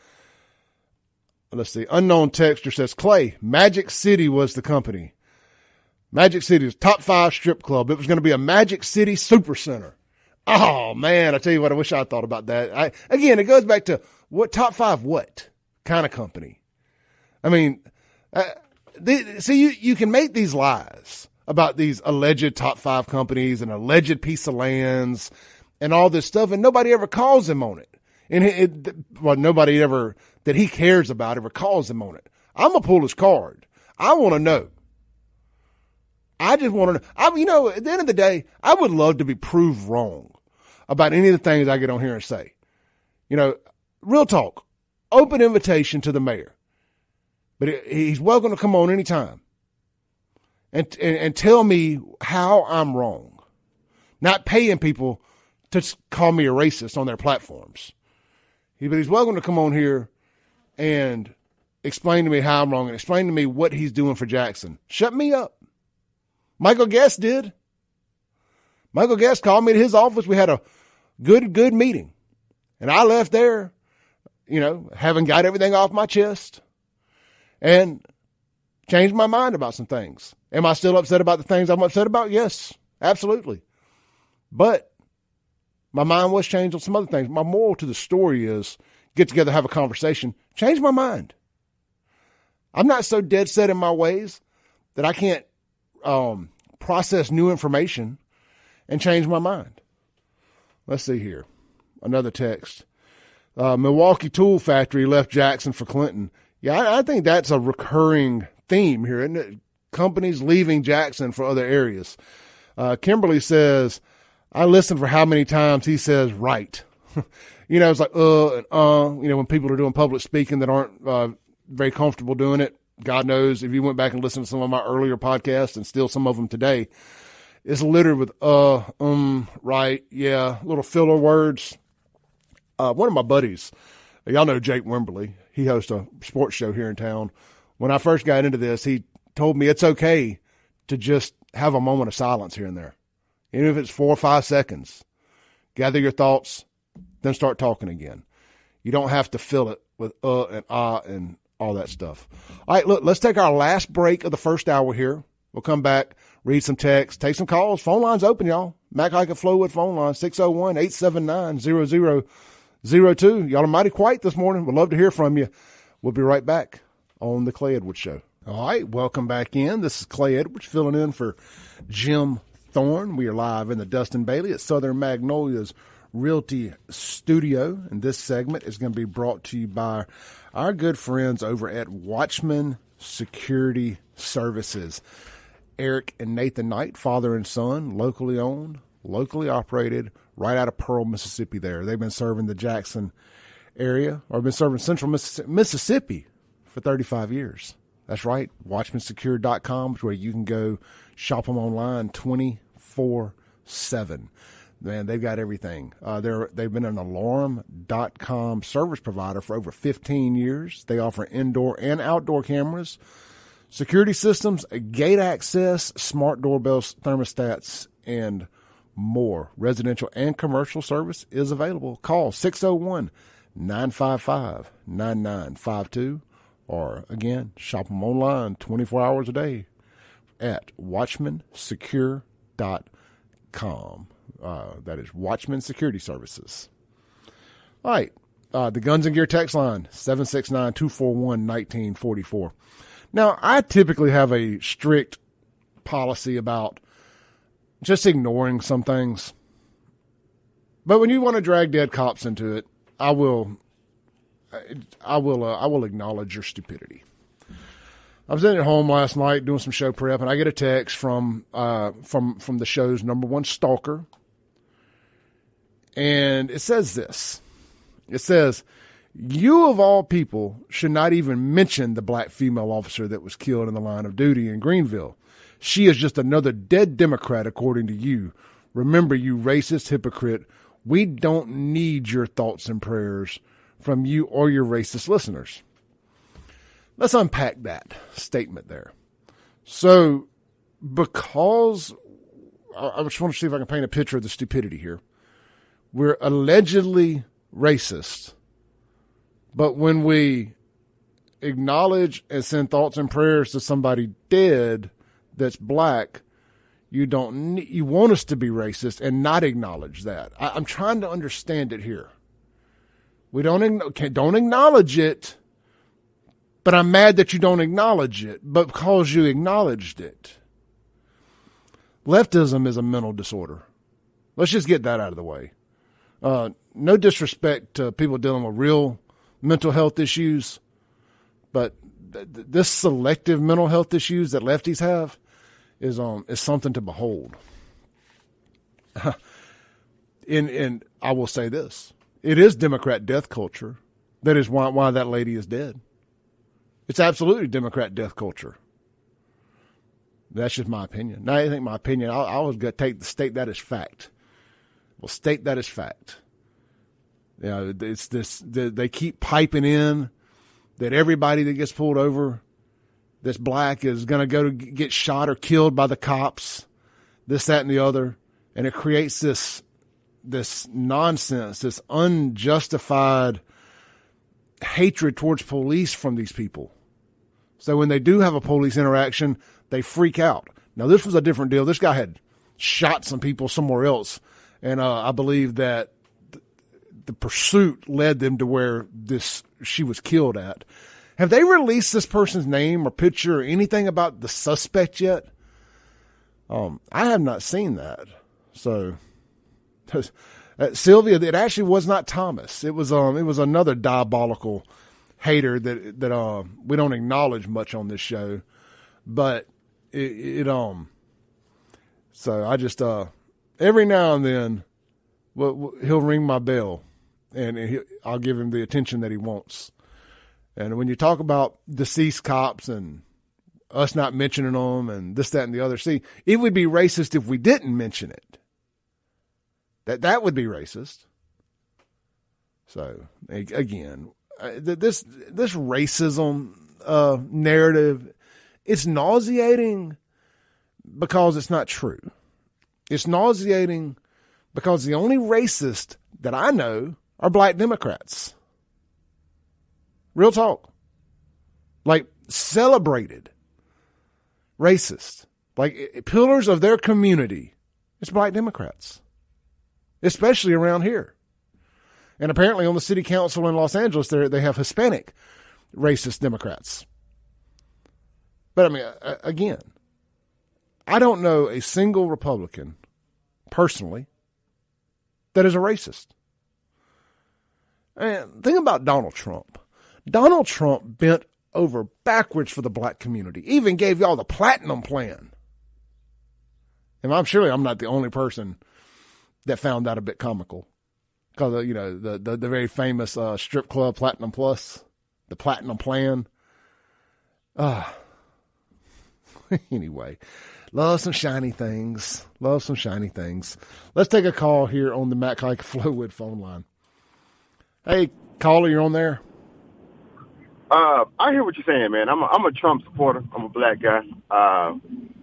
Speaker 1: Let's see. Unknown texter says, Clay, Magic City was the company. Magic City is top 5 strip club. It was going to be a Magic City super center. Oh, man, I tell you what, I wish I thought about that. Again, it goes back to what top 5 what kind of company? I mean, you can make these lies about these alleged top 5 companies and alleged piece of lands and all this stuff, and nobody ever calls him on it. And nobody ever that he cares about ever calls him on it. I'm going to pull his card. I want to know. I just want to know. At the end of the day, I would love to be proved wrong about any of the things I get on here and say. Real talk, open invitation to the mayor. But he's welcome to come on anytime and tell me how I'm wrong. Not paying people to call me a racist on their platforms. But he's welcome to come on here and explain to me how I'm wrong and explain to me what he's doing for Jackson. Shut me up. Michael Guest did. Michael Guest called me to his office. We had a good meeting. And I left there, having got everything off my chest and changed my mind about some things. Am I still upset about the things I'm upset about? Yes, absolutely. But my mind was changed on some other things. My moral to the story is get together, have a conversation, change my mind. I'm not so dead set in my ways that I can't process new information and change my mind. Let's see here. Another text. Milwaukee Tool Factory left Jackson for Clinton. Yeah, I think that's a recurring theme here, isn't it? Companies leaving Jackson for other areas. Kimberly says, I listen for how many times he says right. It's like, when people are doing public speaking that aren't very comfortable doing it. God knows if you went back and listened to some of my earlier podcasts and still some of them today, it's littered with, right, yeah, little filler words. One of my buddies, y'all know Jake Wimberly. He hosts a sports show here in town. When I first got into this, he told me it's okay to just have a moment of silence here and there. Even if it's 4 or 5 seconds. Gather your thoughts, then start talking again. You don't have to fill it with and and all that stuff. All right, look, let's take our last break of the first hour here. We'll come back, read some texts, take some calls. Phone line's open, y'all. Mac Hike and Flowwood phone line, 601-879-0002. Y'all are mighty quiet this morning. We'd love to hear from you. We'll be right back on the Clay Edwards Show. All right, welcome back in. This is Clay Edwards filling in for Jim Thorne. We are live in the Dustin Bailey at Southern Magnolia's Realty Studio, and this segment is going to be brought to you by our good friends over at Watchman Security Services. Eric and Nathan Knight, father and son, locally owned, locally operated, right out of Pearl, Mississippi there. They've been serving the Jackson area, or been serving central Mississippi for 35 years. That's right, WatchmanSecure.com is where you can go shop them online 24/7. Man, they've got everything. They've been an alarm.com service provider for over 15 years. They offer indoor and outdoor cameras, security systems, gate access, smart doorbells, thermostats, and more. Residential and commercial service is available. Call 601-955-9952, or again, shop them online 24 hours a day at WatchmanSecure.com. That is Watchman Security Services. All right. The Guns and Gear text line, 769-241-1944. Now, I typically have a strict policy about just ignoring some things. But when you want to drag dead cops into it, I will acknowledge your stupidity. I was at home last night doing some show prep, and I get a text from the show's number one stalker. And it says this. It says, "You of all people should not even mention the black female officer that was killed in the line of duty in Greenville. She is just another dead Democrat, according to you. Remember, you racist hypocrite, we don't need your thoughts and prayers from you or your racist listeners." Let's unpack that statement there. So, because I just want to see if I can paint a picture of the stupidity here. We're allegedly racist, but when we acknowledge and send thoughts and prayers to somebody dead that's black, you want us to be racist and not acknowledge that. I'm trying to understand it here. We don't acknowledge it, but I'm mad that you don't acknowledge it, but because you acknowledged it. Leftism is a mental disorder. Let's just get that out of the way. No disrespect to people dealing with real mental health issues, but this selective mental health issues that lefties have is something to behold. And I will say this: it is Democrat death culture. That is why that lady is dead. It's absolutely Democrat death culture. That's just my opinion. Now, I think my opinion, I was going to state that as fact. Well, state that as fact. You know, it's this. They keep piping in that everybody that gets pulled over that's black is going to go to get shot or killed by the cops. This, that, and the other, and it creates this nonsense, this unjustified hatred towards police from these people. So when they do have a police interaction, they freak out. Now, this was a different deal. This guy had shot some people somewhere else. And I believe that the pursuit led them to where she was killed at. Have they released this person's name or picture or anything about the suspect yet? I have not seen that. So, Sylvia, it actually was not Thomas. It was another diabolical hater that we don't acknowledge much on this show, but so I just every now and then, he'll ring my bell, and I'll give him the attention that he wants. And when you talk about deceased cops and us not mentioning them and this, that, and the other, see, it would be racist if we didn't mention it. That would be racist. So again, this racism narrative, it's nauseating because it's not true. It's nauseating because the only racist that I know are black Democrats. Real talk. Like celebrated racist. Like pillars of their community. It's black Democrats. Especially around here. And apparently on the city council in Los Angeles, they have Hispanic racist Democrats. But I mean, again, I don't know a single Republican personally that is a racist. And think about Donald Trump. Donald Trump bent over backwards for the black community, even gave y'all the platinum plan. And I'm not the only person that found that a bit comical. Because, the very famous strip club Platinum Plus, the platinum plan. Anyway, love some shiny things. Let's take a call here on the Matt Kike Flowwood phone line. Hey, caller, you're on there.
Speaker 4: I hear what you're saying, man. I'm a Trump supporter. I'm a black guy.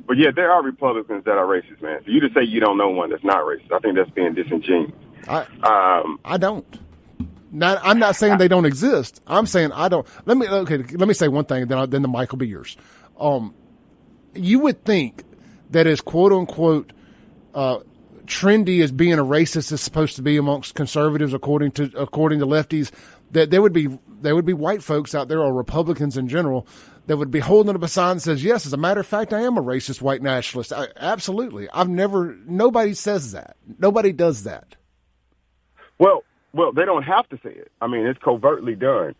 Speaker 4: But yeah, there are Republicans that are racist, man. For you to say you don't know one that's not racist, I think that's being disingenuous.
Speaker 1: I don't. I'm not saying they don't exist. I'm saying I don't. Let me say one thing, then the mic will be yours. You would think that as quote unquote trendy as being a racist is supposed to be amongst conservatives, according to lefties, that there would be white folks out there, or Republicans in general, that would be holding up a sign that says, yes, as a matter of fact, I am a racist white nationalist. Absolutely. Nobody says that. Nobody does that.
Speaker 4: Well, they don't have to say it. I mean, it's covertly done.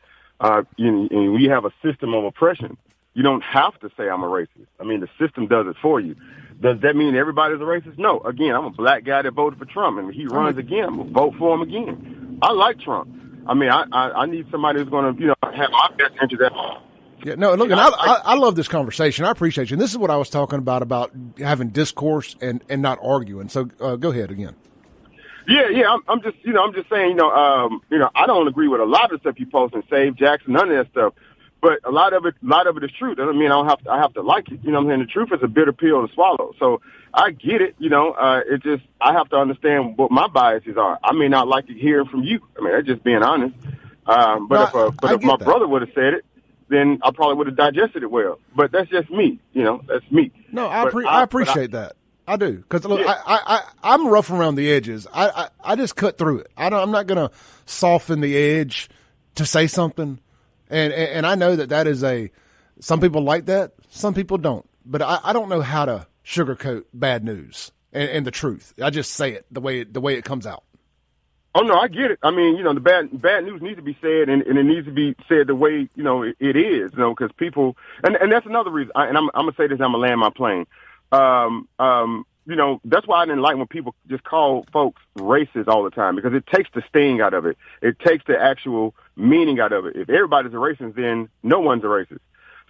Speaker 4: We have a system of oppression. You don't have to say I'm a racist. I mean, the system does it for you. Does that mean everybody's a racist? No. Again, I'm a black guy that voted for Trump, and if he runs again, I'm going to vote for him again. I like Trump. I mean, I need somebody who's going to, have my best interest at heart.
Speaker 1: Yeah, no, look, and I love this conversation. I appreciate you. And this is what I was talking about having discourse and not arguing. So go ahead again.
Speaker 4: Yeah. I'm just saying, I don't agree with a lot of stuff you post and Save Jackson, none of that stuff. But a lot of it is true. Doesn't mean I have to like it. You know what I'm saying? The truth is a bitter pill to swallow. So I get it. It just, I have to understand what my biases are. I may not like to hear it from you. I mean, that's just being honest. If my brother would have said it, then I probably would have digested it well. But that's just me. That's me.
Speaker 1: No, I appreciate that. I do. Because, look, yeah. I'm rough around the edges. I just cut through it. I'm not going to soften the edge to say something. And I know that is some people like that, some people don't. But I don't know how to sugarcoat bad news and the truth. I just say it the way it comes out.
Speaker 4: Oh, no, I get it. I mean, the bad news needs to be said, and it needs to be said the way, it is, because people, and that's another reason, and I'm going to say this, I'm going to land my plane. That's why I didn't like when people just call folks racist all the time, because it takes the sting out of it. It takes the actual meaning out of it. If everybody's a racist, then no one's a racist.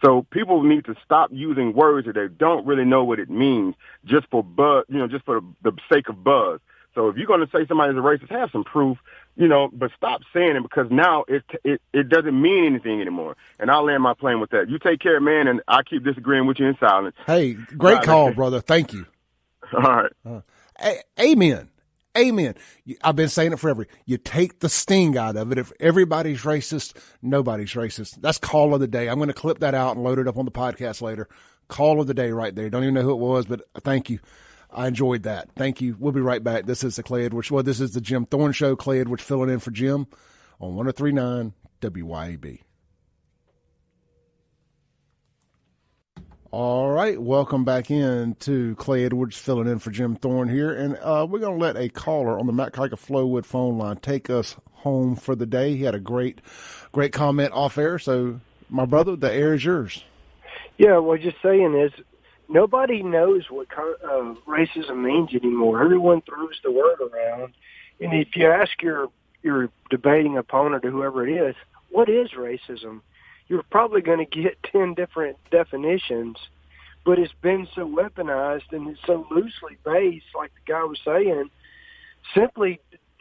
Speaker 4: So people need to stop using words that they don't really know what it means just for buzz, just for the sake of buzz. So if you're going to say somebody's a racist, have some proof, but stop saying it, because now it doesn't mean anything anymore. And I'll land my plane with that. You take care, man, and I keep disagreeing with you in silence.
Speaker 1: Hey, great call, brother. Thank you.
Speaker 4: All right.
Speaker 1: Amen. I've been saying it forever. You take the sting out of it. If everybody's racist, nobody's racist. That's call of the day. I'm going to clip that out and load it up on the podcast later. Call of the day right there. Don't even know who it was, but thank you. I enjoyed that. Thank you. We'll be right back. This is the Clay Edwards. Well, this is the Jim Thorne Show. Clay Edwards filling in for Jim on 103.9 WYAB. All right. Welcome back in to Clay Edwards filling in for Jim Thorne here. And we're going to let a caller on the Matt Kike Flowwood phone line take us home for the day. He had a great comment off air. So, my brother, the air is yours.
Speaker 5: Yeah, well, just saying is, nobody knows what racism means anymore. Everyone throws the word around. And if you ask your debating opponent or whoever it is, what is racism? You're probably going to get 10 different definitions, but it's been so weaponized and it's so loosely based, like the guy was saying, simply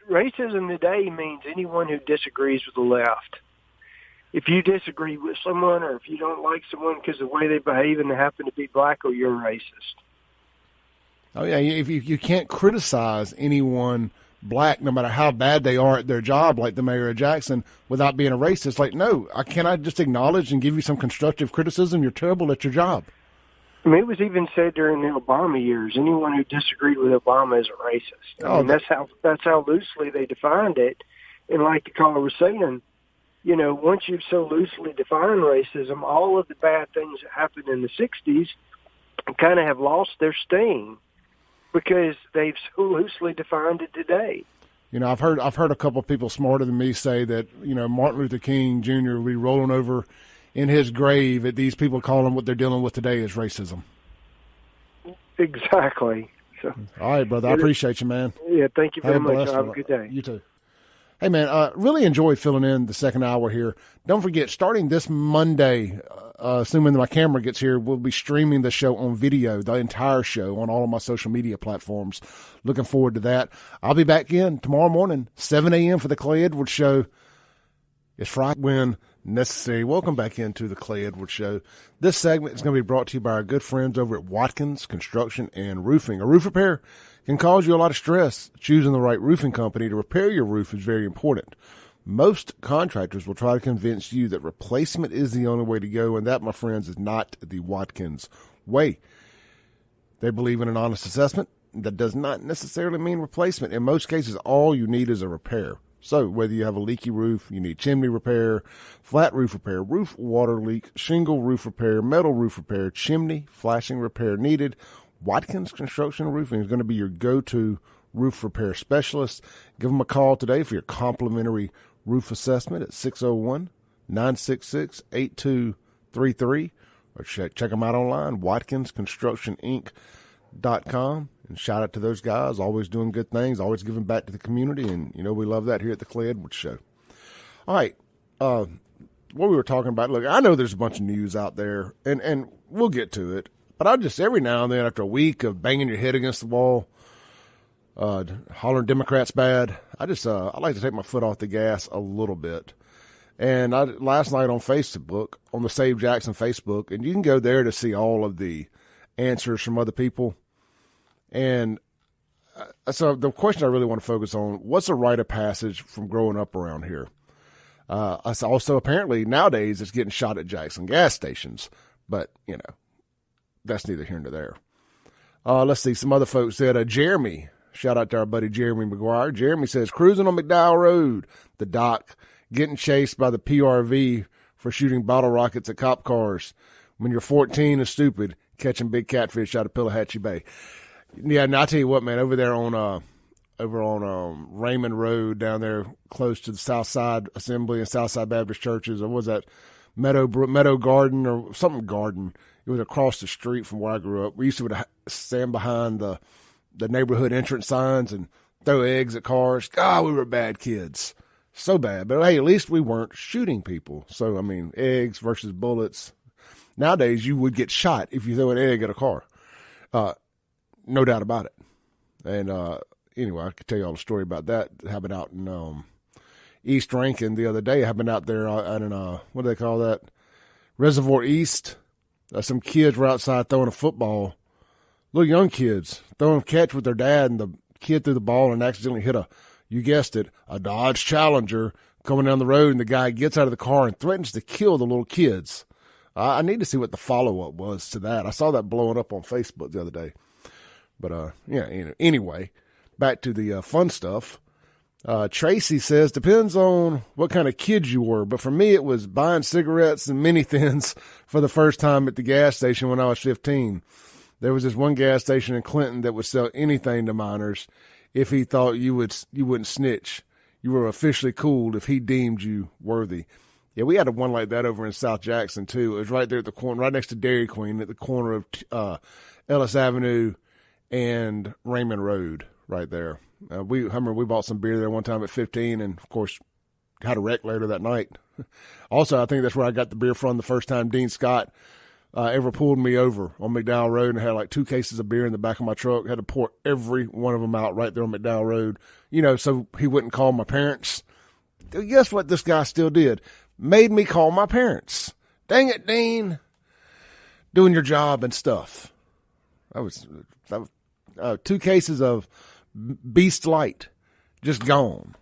Speaker 5: racism today means anyone who disagrees with the left. If you disagree with someone or if you don't like someone because of the way they behave and they happen to be black, or you're racist.
Speaker 1: Oh, yeah, if you can't criticize anyone black, no matter how bad they are at their job, like the mayor of Jackson, without being a racist. Like, no, can I just acknowledge and give you some constructive criticism? You're terrible at your job.
Speaker 5: I mean, it was even said during the Obama years, anyone who disagreed with Obama is a racist. I mean, that's how loosely they defined it. And like the caller was saying, you know, once you've so loosely defined racism, all of the bad things that happened in the 60s kind of have lost their sting because they've so loosely defined it today.
Speaker 1: You know, I've heard a couple of people smarter than me say that, you know, Martin Luther King Jr. will be rolling over in his grave at these people calling what they're dealing with today is racism.
Speaker 5: Exactly. So,
Speaker 1: all right, brother. I appreciate you, man.
Speaker 5: Yeah, thank you very much. Have a good day.
Speaker 1: You too. Hey, man, really enjoyed filling in the second hour here. Don't forget, starting this Monday, assuming that my camera gets here, we'll be streaming the show on video, the entire show, on all of my social media platforms. Looking forward to that. I'll be back in tomorrow morning, 7 a.m. for the Clay Edwards Show. It's Friday when necessary. Welcome back into the Clay Edwards Show. This segment is going to be brought to you by our good friends over at Watkins Construction and Roofing. A roof repair can cause you a lot of stress. Choosing the right roofing company to repair your roof is very important. Most contractors will try to convince you that replacement is the only way to go, and that, my friends, is not the Watkins way. They believe in an honest assessment. That does not necessarily mean replacement. In most cases, all you need is a repair. So whether you have a leaky roof, you need chimney repair, flat roof repair, roof water leak, shingle roof repair, metal roof repair, chimney flashing repair needed, Watkins Construction and Roofing is going to be your go-to roof repair specialist. Give them a call today for your complimentary roof assessment at 601-966-8233, or check them out online, WatkinsConstructionInc.com. And shout out to those guys, always doing good things, always giving back to the community, and, you know, we love that here at the Clay Edwards Show. All right, what we were talking about, look, I know there's a bunch of news out there, and we'll get to it, but I just, every now and then, after a week of banging your head against the wall, hollering Democrats bad, I like to take my foot off the gas a little bit. And last night on Facebook, on the Save Jackson Facebook, and you can go there to see all of the answers from other people. And so the question I really want to focus on, what's a rite of passage from growing up around here? Also, apparently, nowadays, it's getting shot at Jackson gas stations. But, you know, that's neither here nor there. Let's see. Some other folks said, Jeremy, shout out to our buddy Jeremy McGuire. Jeremy says, cruising on McDowell Road, the dock, getting chased by the PRV for shooting bottle rockets at cop cars. When you're 14 and stupid, catching big catfish out of Pillahatchee Bay. Yeah, and I'll tell you what, man, over there on Raymond Road down there close to the Southside Assembly and Southside Baptist Churches, or was that Meadow Garden or something Garden? It was across the street from where I grew up. We used to stand behind the neighborhood entrance signs and throw eggs at cars. God, we were bad kids. So bad. But, hey, at least we weren't shooting people. So, I mean, eggs versus bullets. Nowadays, you would get shot if you throw an egg at a car. No doubt about it. And anyway, I could tell you all the story about that. It happened out in East Rankin the other day. I've been out there out in, what do they call that? Reservoir East. Some kids were outside throwing a football. Little young kids throwing a catch with their dad, and the kid threw the ball and accidentally hit you guessed it, a Dodge Challenger coming down the road, and the guy gets out of the car and threatens to kill the little kids. I need to see what the follow-up was to that. I saw that blowing up on Facebook the other day. But, yeah, anyway, back to the fun stuff. Tracy says, depends on what kind of kid you were. But for me, it was buying cigarettes and mini-thins for the first time at the gas station when I was 15. There was this one gas station in Clinton that would sell anything to minors if he thought you wouldn't snitch. You were officially cool if he deemed you worthy. Yeah, we had a one like that over in South Jackson, too. It was right there at the corner, right next to Dairy Queen, at the corner of Ellis Avenue and Raymond Road right there. I remember we bought some beer there one time at 15 and, of course, had a wreck later that night. Also, I think that's where I got the beer from the first time Dean Scott ever pulled me over on McDowell Road and had like 2 cases of beer in the back of my truck. Had to pour every one of them out right there on McDowell Road, so he wouldn't call my parents. Guess what this guy still did? Made me call my parents. Dang it, Dean. Doing your job and stuff. That was 2 cases of Beast Light just gone.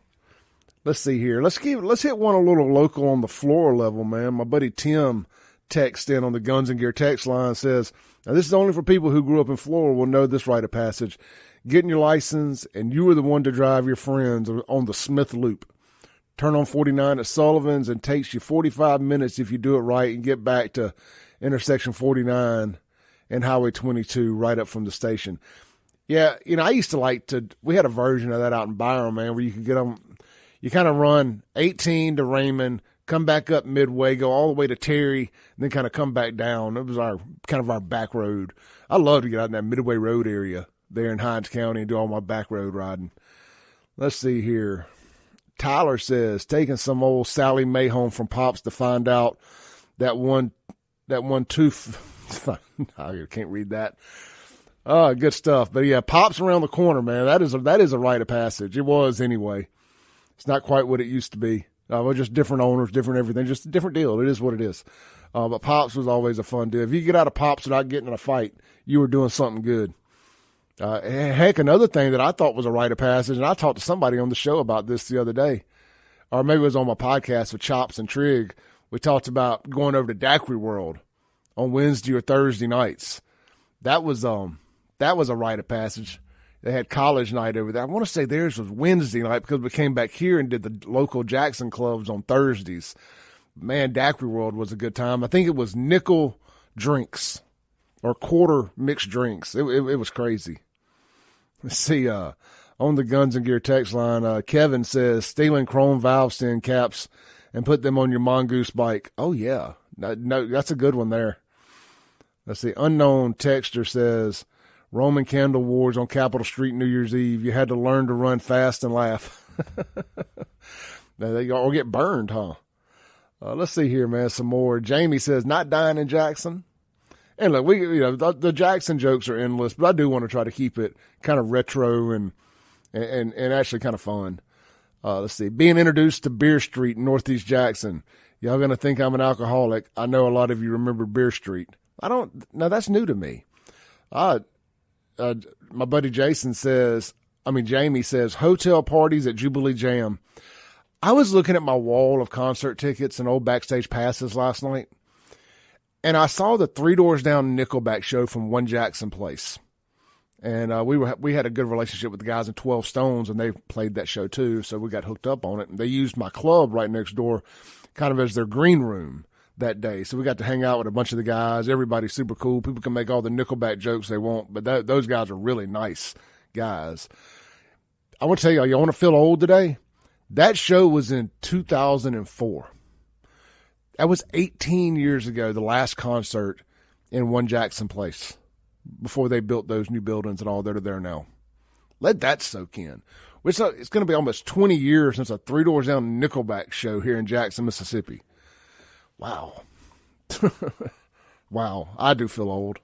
Speaker 1: Let's see here. Let's hit one a little local on the floor level, man. My buddy Tim texted in on the Guns and Gear text line, says, now this is only for people who grew up in Florida will know this rite of passage. Getting your license and you were the one to drive your friends on the Smith Loop. Turn on 49 at Sullivan's and takes you 45 minutes if you do it right and get back to intersection 49 and Highway 22 right up from the station. Yeah, I used to we had a version of that out in Byron, man, where you could get on, you kind of run 18 to Raymond, come back up Midway, go all the way to Terry, and then kind of come back down. It was our back road. I love to get out in that Midway Road area there in Hinds County and do all my back road riding. Let's see here. Tyler says, taking some old Sally Mae home from Pops to find out that one tooth. I can't read that. Good stuff. But yeah, Pops around the corner, man. That is a rite of passage. It was anyway. It's not quite what it used to be. We're just different owners, different everything, just a different deal. It is what it is. But Pops was always a fun deal. If you get out of Pops without getting in a fight, you were doing something good. Heck, another thing that I thought was a rite of passage, and I talked to somebody on the show about this the other day, or maybe it was on my podcast with Chops and Trig. We talked about going over to Daiquiri World on Wednesday or Thursday nights. That was a rite of passage. They had college night over there. I want to say theirs was Wednesday night because we came back here and did the local Jackson clubs on Thursdays. Man, Daiquiri World was a good time. I think it was nickel drinks or quarter mixed drinks. It was crazy. Let's see, on the Guns and Gear text line, Kevin says, stealing chrome valve stem caps and put them on your Mongoose bike. Oh, yeah. No, that's a good one there. Let's see, unknown texter says, Roman candle wars on Capitol Street New Year's Eve. You had to learn to run fast and laugh. They all get burned, huh? Let's see here, man, some more. Jamie says, not dying in Jackson. And look, the Jackson jokes are endless, but I do want to try to keep it kind of retro and actually kind of fun. Let's see. Being introduced to Beer Street in Northeast Jackson. Y'all going to think I'm an alcoholic. I know a lot of you remember Beer Street. No, that's new to me. My buddy Jamie says, hotel parties at Jubilee Jam. I was looking at my wall of concert tickets and old backstage passes last night, and I saw the Three Doors Down Nickelback show from One Jackson Place. And we had a good relationship with the guys in 12 Stones, and they played that show too, so we got hooked up on it. And they used my club right next door kind of as their green room that day. So we got to hang out with a bunch of the guys. Everybody's super cool. People can make all the Nickelback jokes they want, but those guys are really nice guys. I want to tell you want to feel old today? That show was in 2004. That was 18 years ago, the last concert in One Jackson Place before they built those new buildings and all that are there now. Let that soak in. It's going to be almost 20 years since a Three Doors Down Nickelback show here in Jackson, Mississippi. Wow. Wow. I do feel old.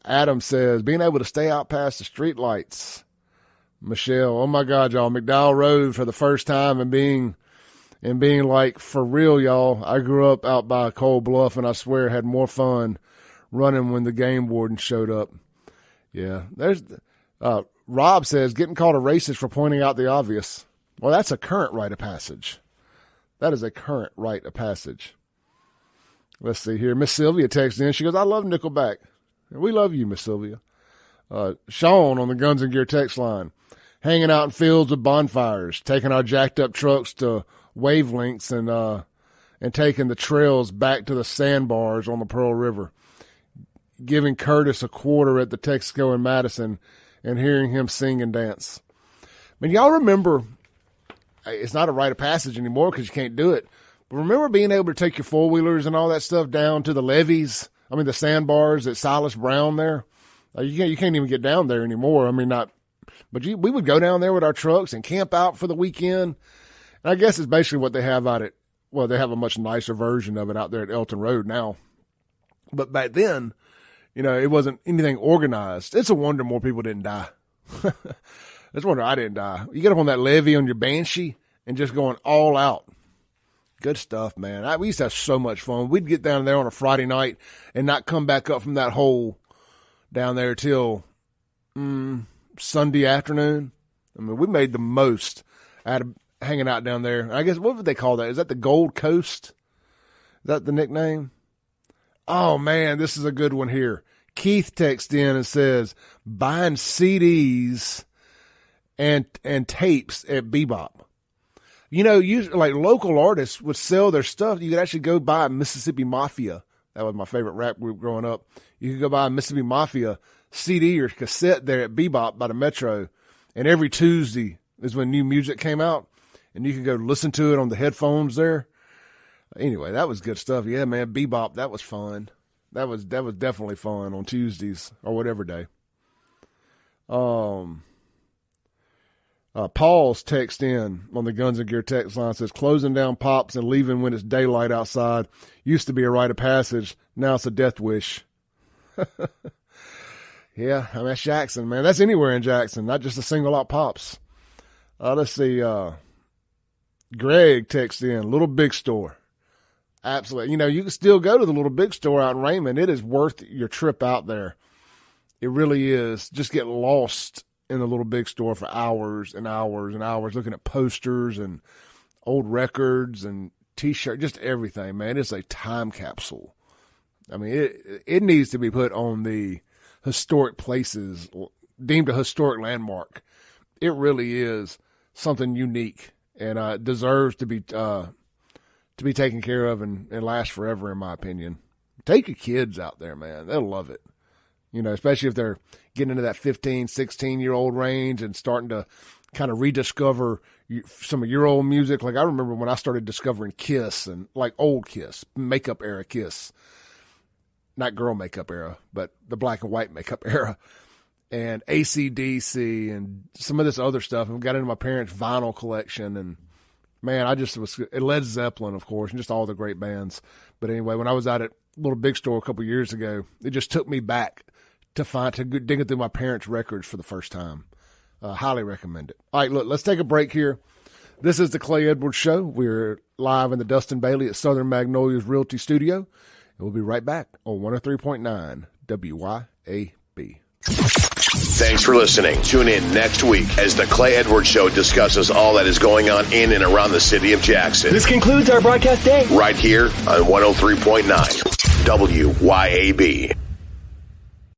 Speaker 1: Adam says, being able to stay out past the street lights. Michelle, oh my God, y'all, McDowell Road for the first time and being like, for real, y'all, I grew up out by Cold Bluff and I swear had more fun running when the game warden showed up. Yeah. Rob says, getting called a racist for pointing out the obvious. Well, that's a current rite of passage. That is a current rite of passage. Let's see here. Miss Sylvia texts in. She goes, I love Nickelback. We love you, Miss Sylvia. Sean on the Guns and Gear text line. Hanging out in fields with bonfires, taking our jacked up trucks to wavelengths and taking the trails back to the sandbars on the Pearl River. Giving Curtis a quarter at the Texaco in Madison and hearing him sing and dance. I mean, y'all remember, it's not a rite of passage anymore because you can't do it. But remember being able to take your four-wheelers and all that stuff down to the levees? I mean, the sandbars at Silas Brown there? You can't even get down there anymore. I mean, but we would go down there with our trucks and camp out for the weekend. And I guess it's basically what they have they have a much nicer version of it out there at Elton Road now. But back then, it wasn't anything organized. It's a wonder more people didn't die. It's a wonder I didn't die. You get up on that levee on your Banshee and just going all out. Good stuff, man. We used to have so much fun. We'd get down there on a Friday night and not come back up from that hole down there till Sunday afternoon. I mean, we made the most out of hanging out down there. I guess, what would they call that? Is that the Gold Coast? Is that the nickname? Oh, man, this is a good one here. Keith texts in and says, buying CDs and tapes at Bebop. Usually, like, local artists would sell their stuff. You could actually go buy Mississippi Mafia. That was my favorite rap group growing up. You could go buy a Mississippi Mafia CD or cassette there at Bebop by the Metro. And every Tuesday is when new music came out. And you could go listen to it on the headphones there. Anyway, that was good stuff. Yeah, man, Bebop, that was fun. That was definitely fun on Tuesdays or whatever day. Paul's text in on the Guns and Gear text line says, closing down Pops and leaving when it's daylight outside used to be a rite of passage. Now it's a death wish. Yeah, I mean, that's Jackson, man. That's anywhere in Jackson, not just a single out Pops. Let's see. Greg texts in, Little Big Store. Absolutely. You can still go to the Little Big Store out in Raymond. It is worth your trip out there. It really is. Just get lost in the Little Big Store for hours and hours and hours looking at posters and old records and T-shirts, just everything, man. It's a time capsule. I mean, it needs to be put on the historic places, deemed a historic landmark. It really is something unique and deserves to be taken care of and last forever, in my opinion. Take your kids out there, man. They'll love it. Especially if they're getting into that 15, 16-year-old range and starting to kind of rediscover some of your old music. Like, I remember when I started discovering Kiss and, like, old Kiss, makeup era Kiss. Not girl makeup era, but the black and white makeup era. And AC/DC and some of this other stuff. And got into my parents' vinyl collection. And, man, I just was – Led Zeppelin, of course, and just all the great bands. But anyway, when I was out at Little Big Store a couple years ago, it just took me back to digging through my parents' records for the first time. Highly recommend it. All right, look, let's take a break here. This is the Clay Edwards Show. We're live in the Dustin Bailey at Southern Magnolias Realty Studio. And we'll be right back on 103.9 WYAB.
Speaker 6: Thanks for listening. Tune in next week as the Clay Edwards Show discusses all that is going on in and around the city of Jackson.
Speaker 7: This concludes our broadcast day.
Speaker 6: Right here on 103.9 WYAB.